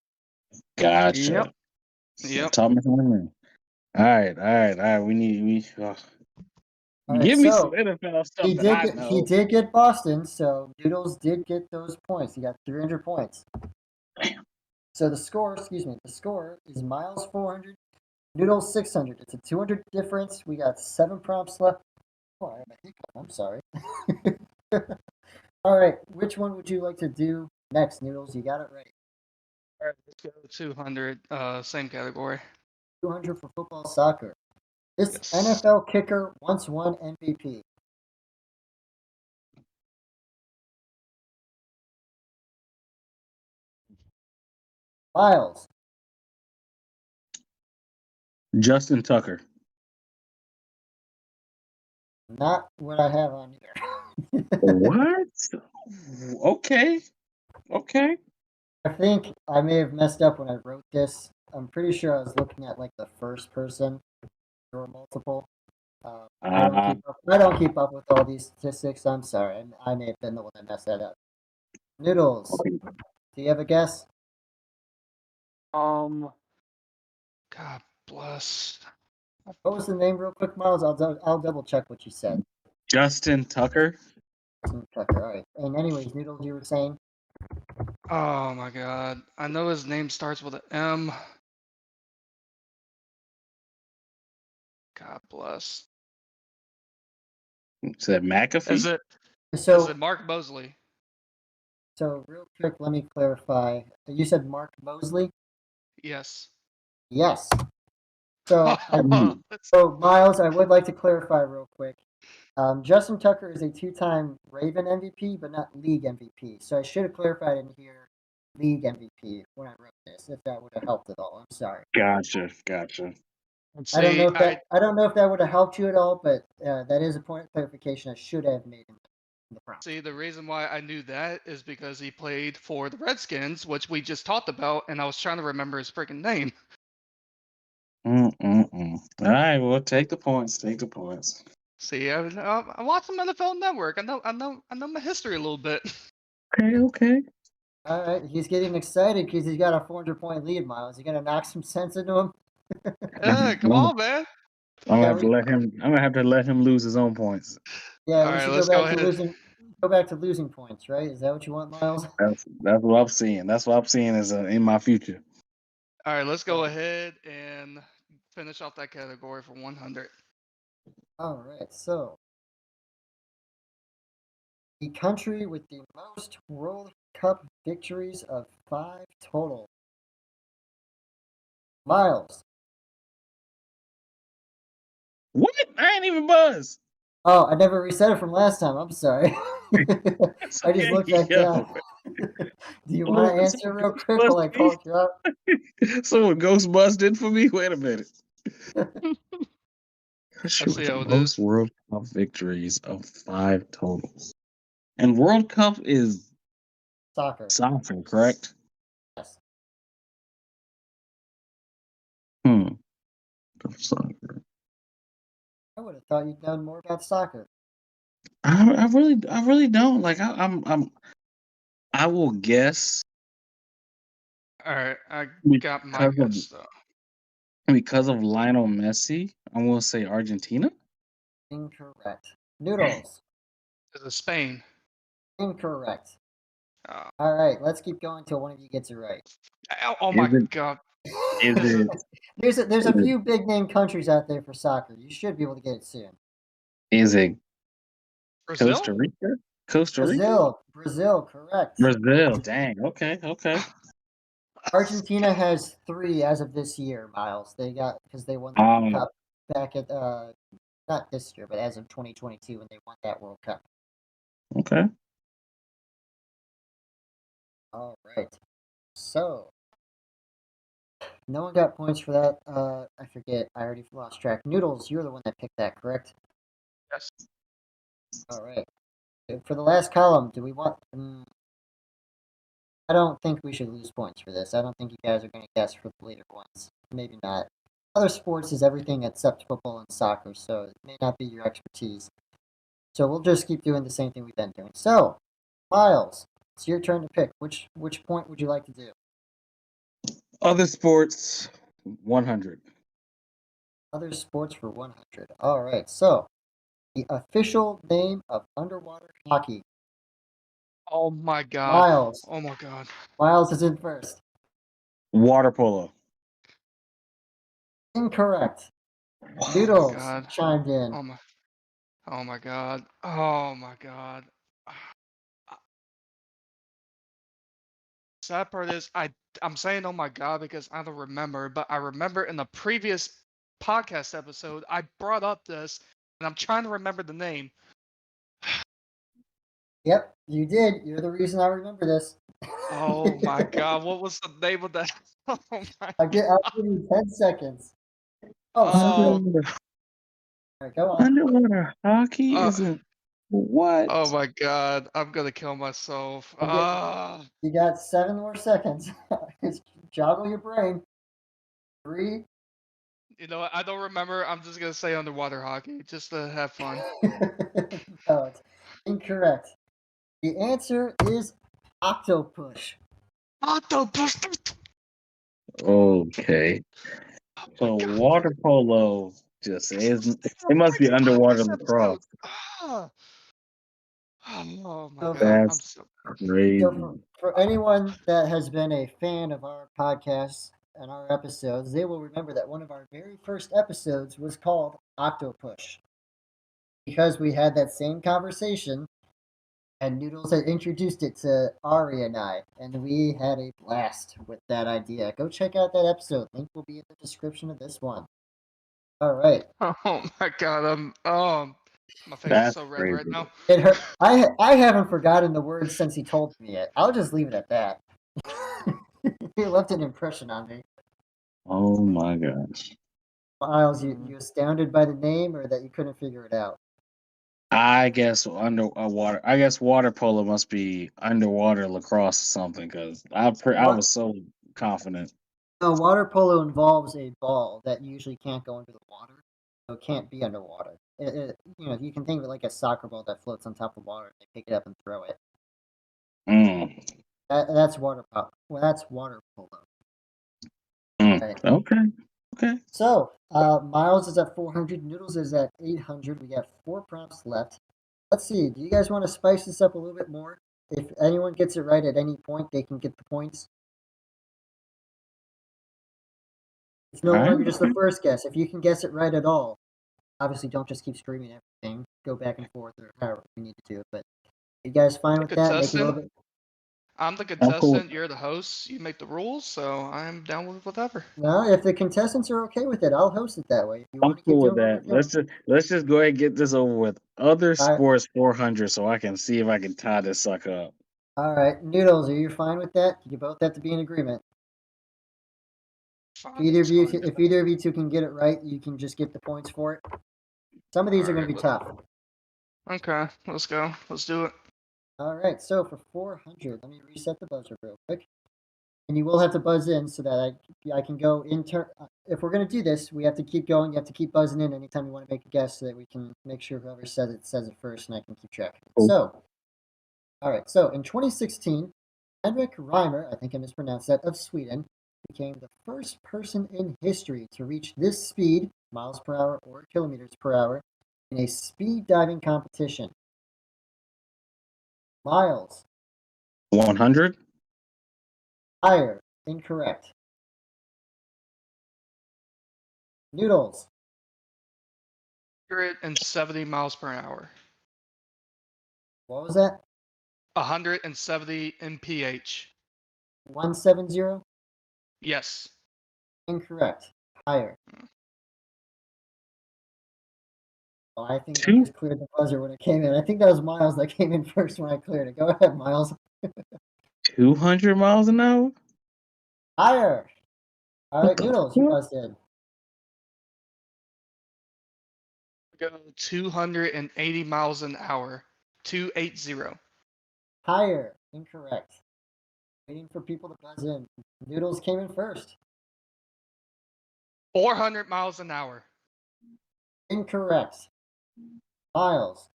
Gotcha. Yep. Taught me something new. All right. All right, Give me some so NFL stuff that I he know. did get Boston, so Doodles did get those points. He got 300 points. Damn. So the score is Miles 400, Noodles 600. It's a 200 difference. We got 7 prompts left. Oh, I have a hiccup. I'm sorry. All right, which one would you like to do next, Noodles? You got it right. All right, let's go 200. Same category. 200 for football, soccer. This Yes. NFL kicker once won MVP. Miles. Justin Tucker. Not what I have on here. What? Okay. Okay. I think I may have messed up when I wrote this. I'm pretty sure I was looking at like the first person or multiple. Uh, I don't keep up with all these statistics. I'm sorry. I may have been the one that messed that up. Noodles. Do you have a guess? God bless. What was the name, real quick, Miles? I'll double check what you said. Justin Tucker. Tucker. All right. And anyways, Noodles, you were saying. Oh my god. I know his name starts with an M. God bless. Said McAfee. Is it So Mark Mosley? So real quick, let me clarify. You said Mark Mosley? Yes. Yes. So, Ooh. so Miles, I would like to clarify real quick. Justin Tucker is a two-time Raven MVP, but not league MVP. So I should have clarified in here league MVP when I wrote this, if that would have helped at all. I'm sorry. Gotcha. Let's I don't see. know if that would have helped you at all, but that is a point of clarification I should have made in the prompt. See, the reason why I knew that is because he played for the Redskins, which we just talked about, and I was trying to remember his freaking name. All right, well, take the points. See, I watch some NFL Network. I know my history a little bit. Okay. All right, he's getting excited because he's got a 400-point lead, Miles. You gonna knock some sense into him? Come on, man. I'm gonna have to let him lose his own points. Yeah, All we right, should let's go go back to ahead. losing. Go back to losing points, right? Is that what you want, Miles? That's what I'm seeing. That's what I'm seeing as in my future. All right, let's go ahead and finish off that category for 100. All right, so the country with the most World Cup victories of 5 total. Miles. What? I ain't even buzzed. Oh, I never reset it from last time. I'm sorry. It's I just okay, looked back yo. down. Do you want to answer real quick while I called you up? Someone ghost busted for me? Wait a minute. Let's see how it Most is. World Cup victories of 5 totals. And World Cup is Soccer. soccer, correct? Yes. Soccer. I would have thought you'd done more about soccer. I really don't. Like I will guess All right, I got my because of guess though. because of Lionel Messi. I'm gonna say Argentina. Incorrect. Noodles. Is it Spain? Incorrect. Oh, All right, let's keep going until one of you gets it right. oh Is my it? god. Is Is it it? There's a few big name countries out there for soccer. You should be able to get it soon. Is it Brazil? Costa Rica? Costa Rica? Brazil, correct. Brazil. Dang. Okay. Argentina has 3 as of this year, Miles. They got because they won the World Cup back at not this year, but as of 2022 when they won that World Cup. Okay. All right. So no one got points for that. I forget. I already lost track. Noodles, you're the one that picked that, correct? Yes. All right. For the last column, do we want? I don't think we should lose points for this. I don't think you guys are going to guess for the later ones. Maybe not. Other sports is everything except football and soccer, so it may not be your expertise. So we'll just keep doing the same thing we've been doing. So, Miles, it's your turn to pick. Which point would you like to do? Other sports, 100. Other sports for 100. All right. So, the official name of underwater hockey. Oh my god. Miles. Oh my god. Miles is in first. Water polo. Incorrect. Oh my Noodles god. chimed in. Oh my. Oh my god. Oh my god. Sad part is I'm saying oh my god because I don't remember, but I remember in the previous podcast episode I brought up this and I'm trying to remember the name. Yep, you did. You're the reason I remember this. Oh my god, what was the name of that? Oh my I'll give you 10 seconds. Oh, Oh, all right, go on. Underwater hockey uh, isn't what? oh my god, I'm gonna kill myself. You got 7 more seconds. Just joggle your brain. 3. You know what? I don't remember. I'm just gonna say underwater hockey just to have fun. No, it's incorrect. The answer is Octopush. Octopush! Okay. Oh my So god. water polo just isn't. It's the It must be first time underwater this episode. lacrosse. Ah. Oh my So god, for, I'm That's so. so crazy. for anyone that has been a fan of our podcasts and our episodes, they will remember that one of our very first episodes was called Octopush. Because we had that same conversation, and Noodles had introduced it to Ari and I, and we had a blast with that idea. Go check out that episode. Link will be in the description of this one. All right. Oh my god, my face is That's so red right crazy. now. It hurt. I haven't forgotten the words since he told me it. I'll just leave it at that. He left an impression on me. Oh my gosh. Miles, you astounded by the name or that you couldn't figure it out? I guess underwater. I guess water polo must be underwater lacrosse or something because I What? was so confident. No, water polo involves a ball that usually can't go into the water, so it can't be underwater. You can think of it like a soccer ball that floats on top of water. They pick it up and throw it. Mm, That's water polo. Well, that's water polo. Right. Okay. Okay. So, Miles is at 400. Noodles is at 800. We got 4 prompts left. Let's see. Do you guys want to spice this up a little bit more? If anyone gets it right at any point, they can get the points. It's no All right. longer just the first guess. If you can guess it right at all, obviously don't just keep screaming everything. Go back and forth or however you need to do it. But you guys fine with that? Make it a little bit. I'm the I'm cool with contestant, you're the host, you make the rules, so I'm down with whatever. No, if the contestants are okay with it, I'll host it that way. If you I'm want to keep cool with doing what that. you're doing. Let's just go ahead and get this over with. Other All right, sports 400, so I can see if I can tie this sucker up. all right. Noodles, are you fine with that? You both have to be in agreement. Fine, it's fine. If either of you two can get it right, you can just get the points for it. Some of these are going to be tough. Okay, let's go. Let's do it. All right, so for 400, let me reset the buzzer real quick. And you will have to buzz in so that I can go in turn. If we're going to do this, we have to keep going. You have to keep buzzing in anytime you want to make a guess so that we can make sure whoever says it first and I can keep track of it. Cool. So, all right, so in 2016, Henrik Reimer, I think I mispronounced that, of Sweden, became the first person in history to reach this speed, miles per hour or kilometers per hour, in a speed diving competition. Miles, 100. higher, incorrect. Noodles, 170 miles per hour. what was that? 170 mph. 170? Yes. Incorrect. Higher. Well, I think I Two just cleared the buzzer when it came in. I think that was Miles that came in first when I cleared it. Go ahead, Miles. 200 miles an hour. Higher. All What right, the Noodles, you fuck? buzzed in. Go 280 miles an hour. 280. Higher. Incorrect. Waiting for people to buzz in. Noodles came in first. 400 miles an hour. Incorrect. Miles.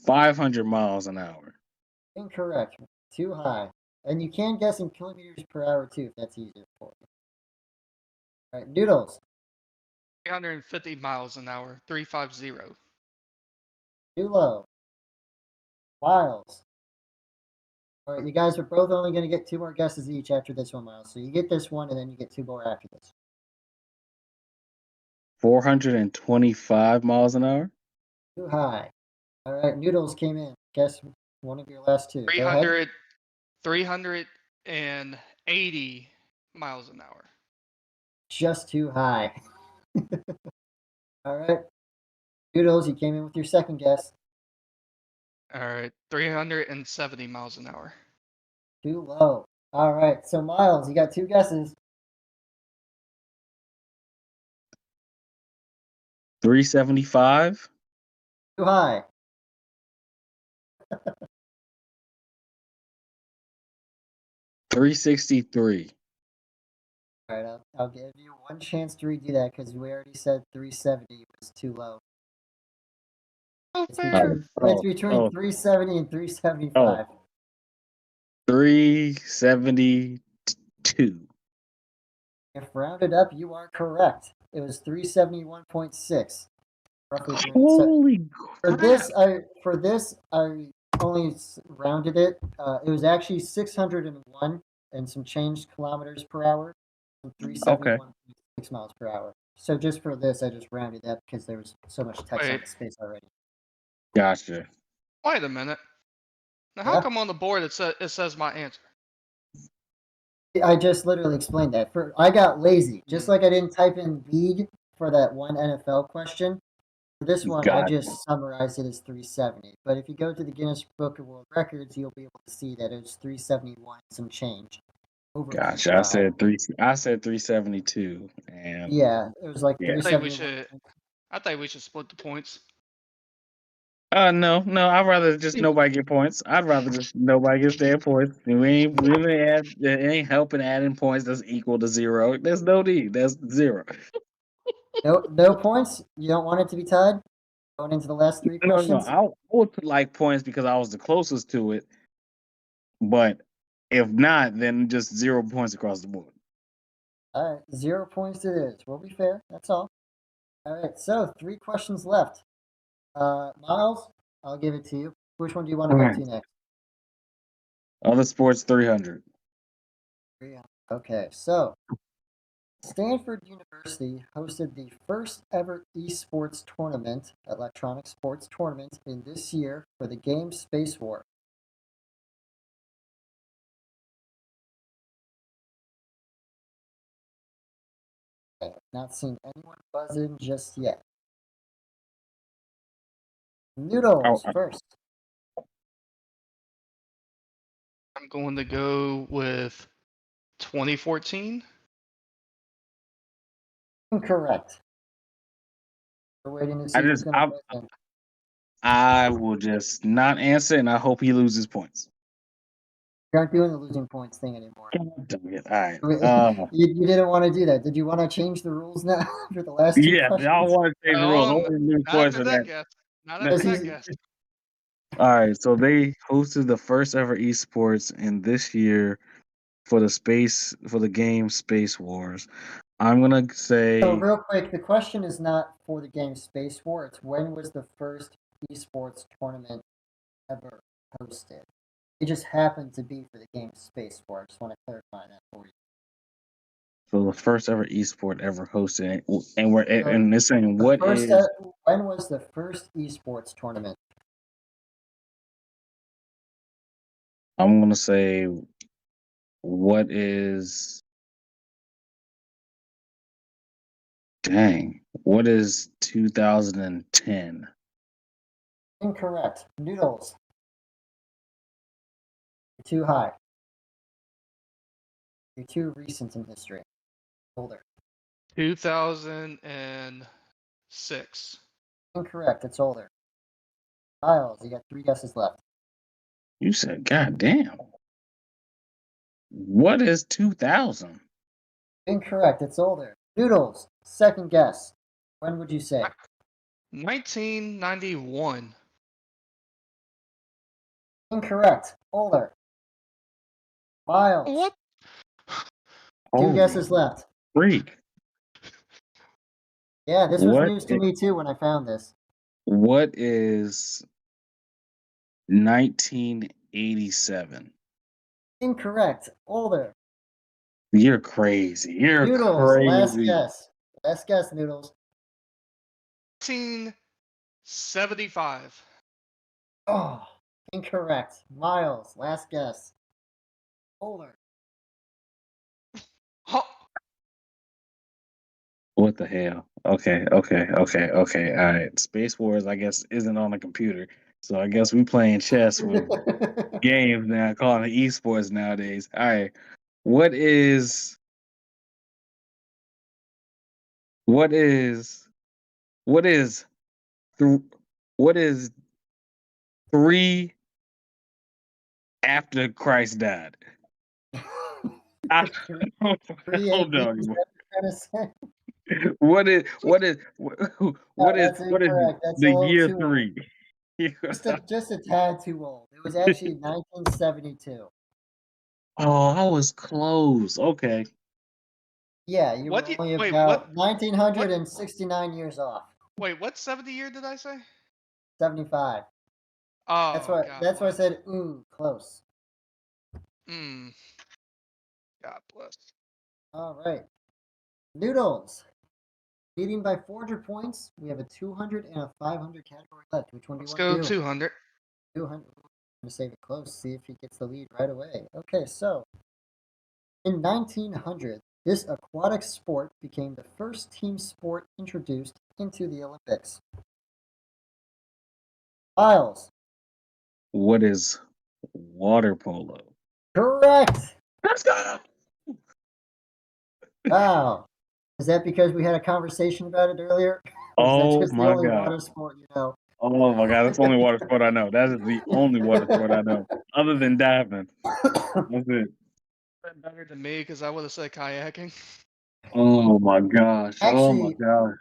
500 miles an hour. Incorrect. Too high. And you can guess in kilometers per hour too, if that's easier for you. All right, Noodles. 350 miles an hour. 350. Too low. Miles. All right, you guys are both only going to get 2 more guesses each after this one, Miles. So you get this one, and then you get 2 more after this. 425 miles an hour. Too high. All right, Noodles came in. Guess one of your last 2. Go ahead. 380 miles an hour. Just too high. All right. Noodles, you came in with your second guess. All right, 370 miles an hour. Too low. All right. So Miles, you got two guesses. 375. Too high. 363. All right. I'll give you one chance to redo that because we already said 370 was too low. Oh, It's fair. between, it's between 370 and 375. 372. If rounded up, you are correct. It was 371.6. Roughly 300. So Holy for crap. this I only rounded it. It was actually 601 and some changed kilometers per hour, and Okay. 371.6 miles per hour. So just for this, I just rounded that because there was so much text on Wait. the space already. Gotcha. Wait a minute. Now, how Yeah. come on the board it says my answer? I just literally explained that. I got lazy. Just Hmm. like I didn't type in league for that one NFL question. For this one, I Gotcha. just summarized it as 370. But if you go to the Guinness Book of World Records, you'll be able to see that it's 371 some change. Over Gotcha. I said 372. And Yeah, it was like yeah. I think we 371. should. I think we should split the points. No. I'd rather just nobody get points. I'd rather just nobody gets their points. And we ain't it ain't helping adding points that's equal to 0. There's no need. That's 0. No points. You don't want it to be tied going into the last three No. questions. I would put like points because I was the closest to it. But if not, then just 0 points across the board. All right, 0 points it is. We'll be fair. That's all. All right, so 3 questions left. Miles, I'll give it to you. Which one do you want to All go right. to next? Other sports 300. Okay, so Stanford University hosted the first ever esports tournament, electronic sports tournament, in this year for the game Space War. I have not seen anyone buzz in just yet. Noodles Oh, first. I'm going to go with 2014. Incorrect. We're waiting to I see who's just going to buzz in. I will just not answer, and I hope he loses points. You aren't doing the losing points thing anymore. God dang it. All right. You didn't want to do that. Did you want to change the rules now for the last two Yeah, I questions? want to change the rules. Oh, Only new not after question that that. guess. Not No. after Because that guess. All right, so they hosted the first ever esports in this year for the game Space Wars. I'm gonna So say real quick, the question is not for the game Space War. It's when was the first esports tournament ever hosted? It just happened to be for the game Space War. I just want to clarify that for you. so the first ever esport ever hosted, and we're So and they're saying the what first, is. when was the first esports tournament? I'm gonna say what is. Dang, what is 2010? Incorrect. Noodles. You're too high. You're too recent in history. Older. 2006. Incorrect. It's older. Miles, you got 3 guesses left. You said, God damn. What is 2000? Incorrect. It's older. Noodles. Second guess. When would you say? 1991. Incorrect. Older. Miles. What? 2 guesses left. Freak. Yeah, this was What news to me too when I found this. what is 1987? Incorrect. Older. You're crazy. You're Noodles. Last crazy. guess. Last guess, Noodles. 1975. Oh, incorrect. Miles. Last guess. Older. Huh. What the hell? Okay. All right. Space Wars, I guess, isn't on a computer. So I guess we playing chess with games now, calling it esports nowadays. All right, what is what is what is th- what is 3 after Christ died? I Three don't AD, know is anymore. that what you're trying to say? What is That's what is incorrect. That's a the little year too old. 3? Just a tad too old. It was actually 1972. Oh, I was close. Okay. Yeah, you What? were Do you, only wait, about what? 1969 years off. Wait, what 70 year did I say? 75. Oh, God That's why I bless. said ooh, close. Hmm. God bless. All right. Noodles. Leading by 400 points. We have a 200 and a 500 category left. Which one do you Let's want to go do? 200. 200. I'm going to save it close. See if he gets the lead right away. Okay, so in 1900, this aquatic sport became the first team sport introduced into the Olympics. Miles. What is water polo? Correct. Let's go. Wow. Is that because we had a conversation about it earlier? Or is that Oh just the my only god. water sport you know? Oh my god, that's the only water sport I know. That is the only water sport I know. Other than diving. That's it. Better than me because I would have said kayaking. Oh my gosh. Oh my Actually, gosh.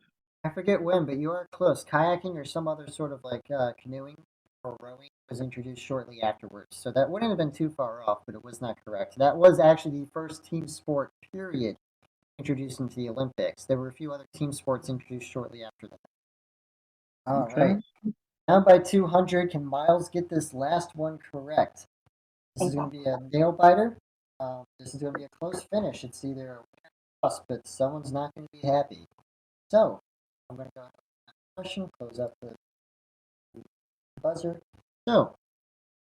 I forget when, but you are close. Kayaking or some other sort of like canoeing or rowing was introduced shortly afterwards. So that wouldn't have been too far off, but it was not correct. That was actually the first team sport, period, introduced into the Olympics. There were a few other team sports introduced shortly after that. All Okay. right. Down by 200. Can Miles get this last one correct? This is going to be a nail biter. This is going to be a close finish. It's either a win or loss, but someone's not going to be happy. So I'm going to go ahead with the question, close up the buzzer. So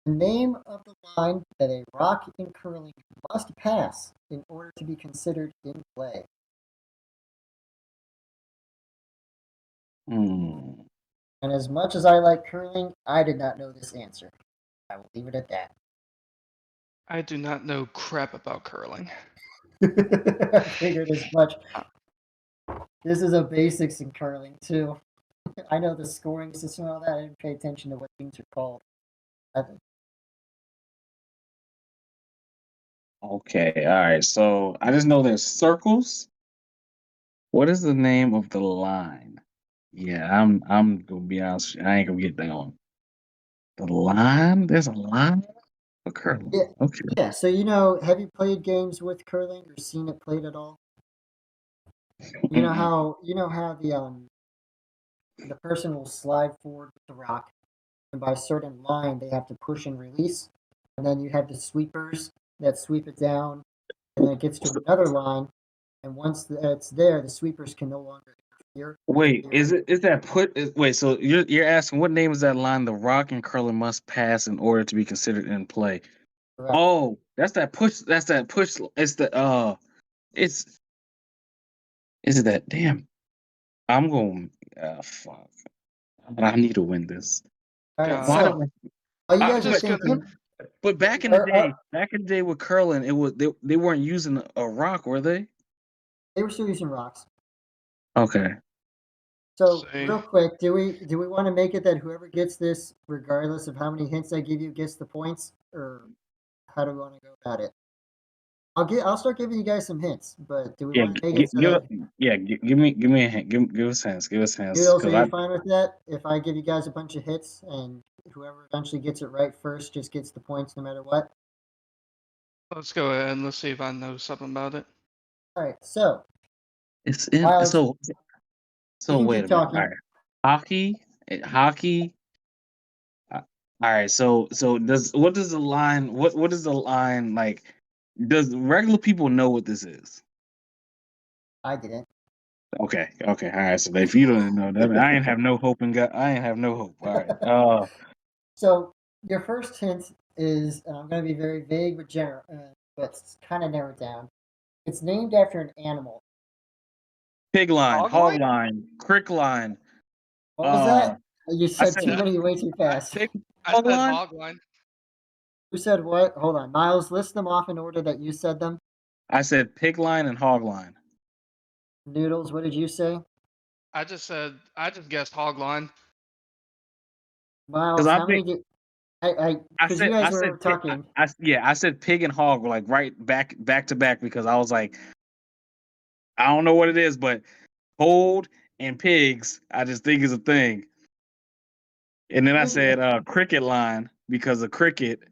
the name of the line that a rock in curling must pass in order to be considered in play. Hmm. And as much as I like curling, I did not know this answer. I will leave it at that. I do not know crap about curling. I figured as much. Uh, This is a basics in curling too. I know the scoring system and all that. I didn't pay attention to what things are called. Okay, all right. So I just know there's circles. What is the name of the line? Yeah, I'm gonna be honest. I ain't gonna get that one. The line? There's a line for curling. Yeah, Okay. yeah. So you know, have you played games with curling or seen it played at all? Mm-mm. You know how the person will slide forward with the rock, and by a certain line they have to push and release, and then you have the sweepers that sweep it down, and then it gets to another line, and once it's there, the sweepers can no longer interfere. Wait, They're is that wait, so you're asking what name is that line the rock and curling must pass in order to be considered in play? correct. Oh, that's that push it's the it's is it that damn I'm going fuck. I need to win this. All right, Why God. do so while you I'm guys are just gonna. thinking, but back in the day with curling, it was they weren't using a rock, were they? they were still using rocks. Okay. So See. real quick, do we want to make it that whoever gets this, regardless of how many hints I give you, gets the points, or how do we want to go about it? I'll start giving you guys some hints, but do we Yeah, want to make it so give that yeah, give me a hint. Give us hints. Give us hints Noodles, are because I you fine with that? If I give you guys a bunch of hits and whoever eventually gets it right first just gets the points no matter what? Let's go ahead and let's see if I know something about it. All right, so it's in Miles, you so can wait keep a minute. All talking. right. Hockey. All right. So does what does the line what is the line like? Does regular people know what this is? I didn't. Okay. Okay. All right. So if you don't know that, I ain't have no hope in God. I ain't have no hope. All right. So your first hint is, and I'm going to be very vague but general, but kind of narrowed down. It's named after an animal. Pig line, Hog hog line? line, crick line. What was Uh, that? You I said said too many way too fast. pig I hog said line. hogline. Who said what? Hold on. Miles, list them off in order that you said them. I said pig line and hog line. Noodles, what did you say? I just guessed hogline. Because Miles, I how many think did because you guys were talking. I said pig and hog were like right back to back because I was like, I don't know what it is, but hold and pigs, I just think is a thing. And then I said cricket line because of cricket.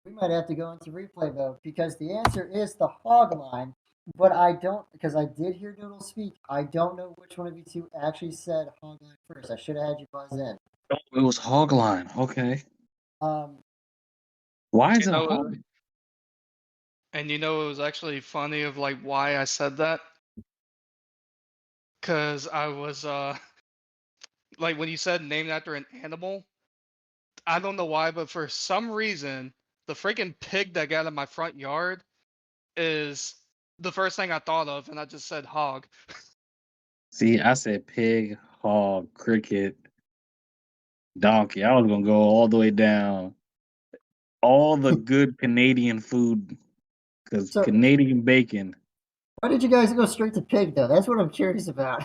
We might have to go into replay mode because the answer is the hog line, but I don't because I did hear Noodles speak. I don't know which one of you two actually said hog line first. I should have had you buzz in. Oh, it was hog line. Okay. Um, Why is You it a know, hog? and it was actually funny of like why I said that, because I was like when you said named after an animal, I don't know why, but for some reason the freaking pig that got in my front yard is the first thing I thought of, and I just said hog. See, I said pig, hog, cricket, donkey. I was gonna go all the way down. All the good Canadian food because so Canadian bacon. why did you guys go straight to pig though? That's what I'm curious about.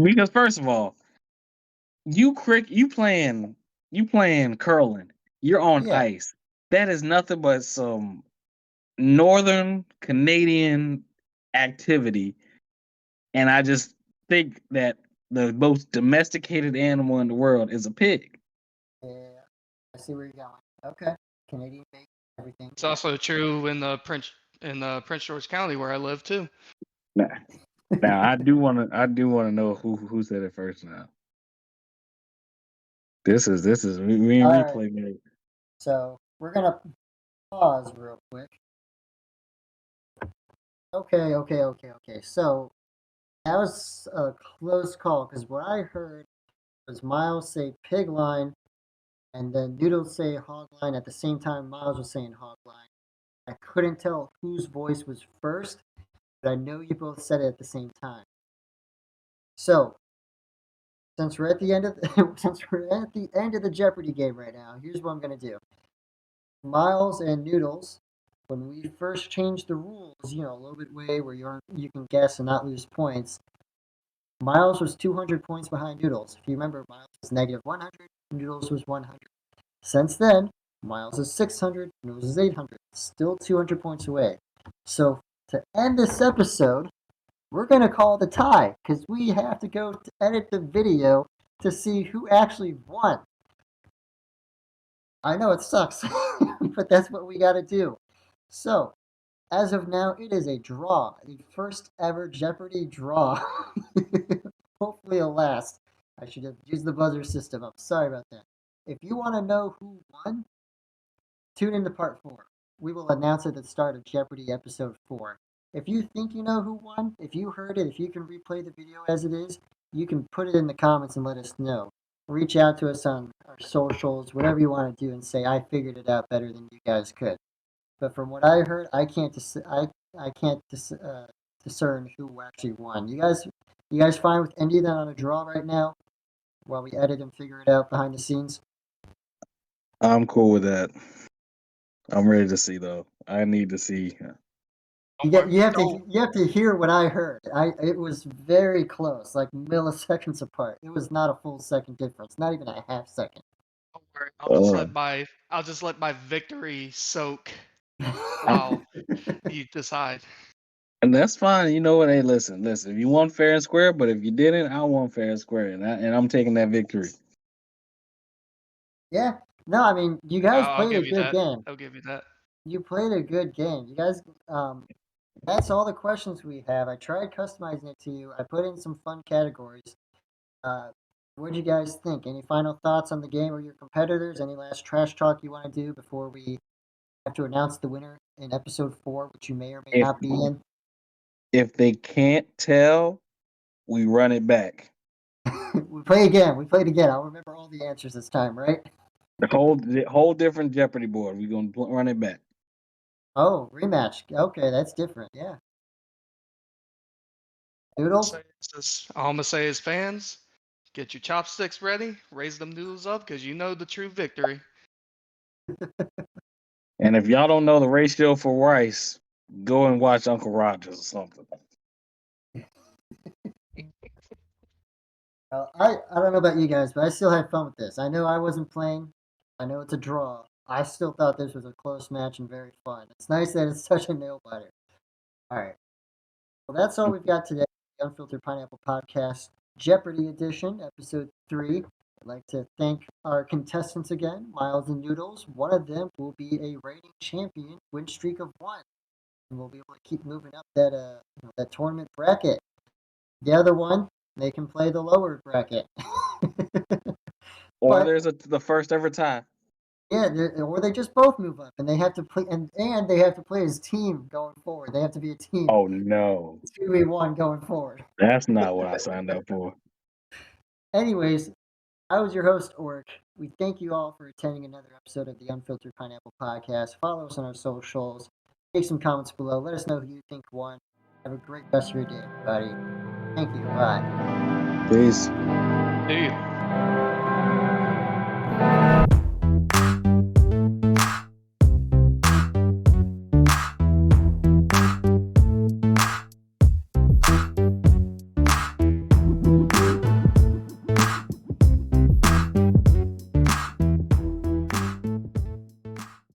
Because first of all, you playing curling. You're on Yeah, ice. That is nothing but some northern Canadian activity. And I just think that the most domesticated animal in the world is a pig. yeah. I see where you're going. Okay, Canadian bacon, everything. It's also true in the Prince George County where I live too. Now, now I do wanna know who said it first now. This is we in All right, replay mode. so we're gonna pause real quick. Okay. So that was a close call because what I heard was Miles say pig line and then Noodles say hog line at the same time Miles was saying hog line. I couldn't tell whose voice was first, but I know you both said it at the same time. So since we're at the end of the Jeopardy game right now, here's what I'm gonna do. Miles and Noodles, when we first changed the rules, a little bit way where you can guess and not lose points. Miles was 200 points behind Noodles. If you remember, Miles was negative 100, Noodles was 100. Since then, Miles is 600, Noodles is 800. Still 200 points away. So to end this episode, we're going to call it a tie because we have to go to edit the video to see who actually won. I know it sucks, but that's what we got to do. So, as of now, it is a draw. The first ever Jeopardy draw. Hopefully it'll last. I should have used the buzzer system. I'm sorry about that. If you want to know who won, tune into part 4. We will announce it at the start of Jeopardy episode 4. If you think you know who won, if you heard it, if you can replay the video as it is, you can put it in the comments and let us know. Reach out to us on our socials, whatever you want to do, and say, I figured it out better than you guys could. But from what I heard, I can't discern who actually won. You guys fine with ending that on a draw right now while we edit and figure it out behind the scenes? I'm cool with that. I'm ready to see though. I need to see. You have to hear what I heard. It was very close, like milliseconds apart. It was not a full second difference, not even a half second. Don't worry, Uh, I'll just let my victory soak while you decide. and that's fine. You know what? Hey, listen. If you won fair and square, but if you didn't, I won fair and square, and I'm taking that victory. Yeah. No, I mean, you guys I'll played a give you good that. game. I'll give you that. You played a good game. You guys, that's all the questions we have. I tried customizing it to you. I put in some fun categories. Uh, what do you guys think? Any final thoughts on the game or your competitors? Any last trash talk you want to do before we have to announce the winner in episode 4, which you may or may If not be in? if they can't tell, we run it back. We play again. We played again. I'll remember all the answers this time, right? The whole different Jeopardy board. We're gonna run it back. Oh, rematch. Okay, that's different. Yeah. Noodles? All I'm gonna say is fans, Get your chopsticks ready, raise them noodles up, because you know the true victory. And if y'all don't know the ratio for rice, go and watch Uncle Rogers or something. I don't know about you guys, but I still had fun with this. I know I wasn't playing. I know it's a draw. I still thought this was a close match and very fun. It's nice that it's such a nail biter. All right. Well, that's all we've got today. The Unfiltered Pineapple Podcast Jeopardy edition, episode 3. I'd like to thank our contestants again, Miles and Noodles. One of them will be a reigning champion, win streak of 1. And we'll be able to keep moving up that tournament bracket. The other one, they can play the lower bracket. Or But- there's the first ever tie. Yeah, or they just both move up, and they have to play, and they have to play as team going forward. They have to be a team. Oh no, 2v1 going forward. that's not what I signed up for. Anyways, I was your host, Orik. We thank you all for attending another episode of the Unfiltered Pineapple Podcast. Follow us on our socials. Take some comments below. Let us know who you think won. Have a great rest of your day, everybody. Thank you. Bye. Peace. See ya.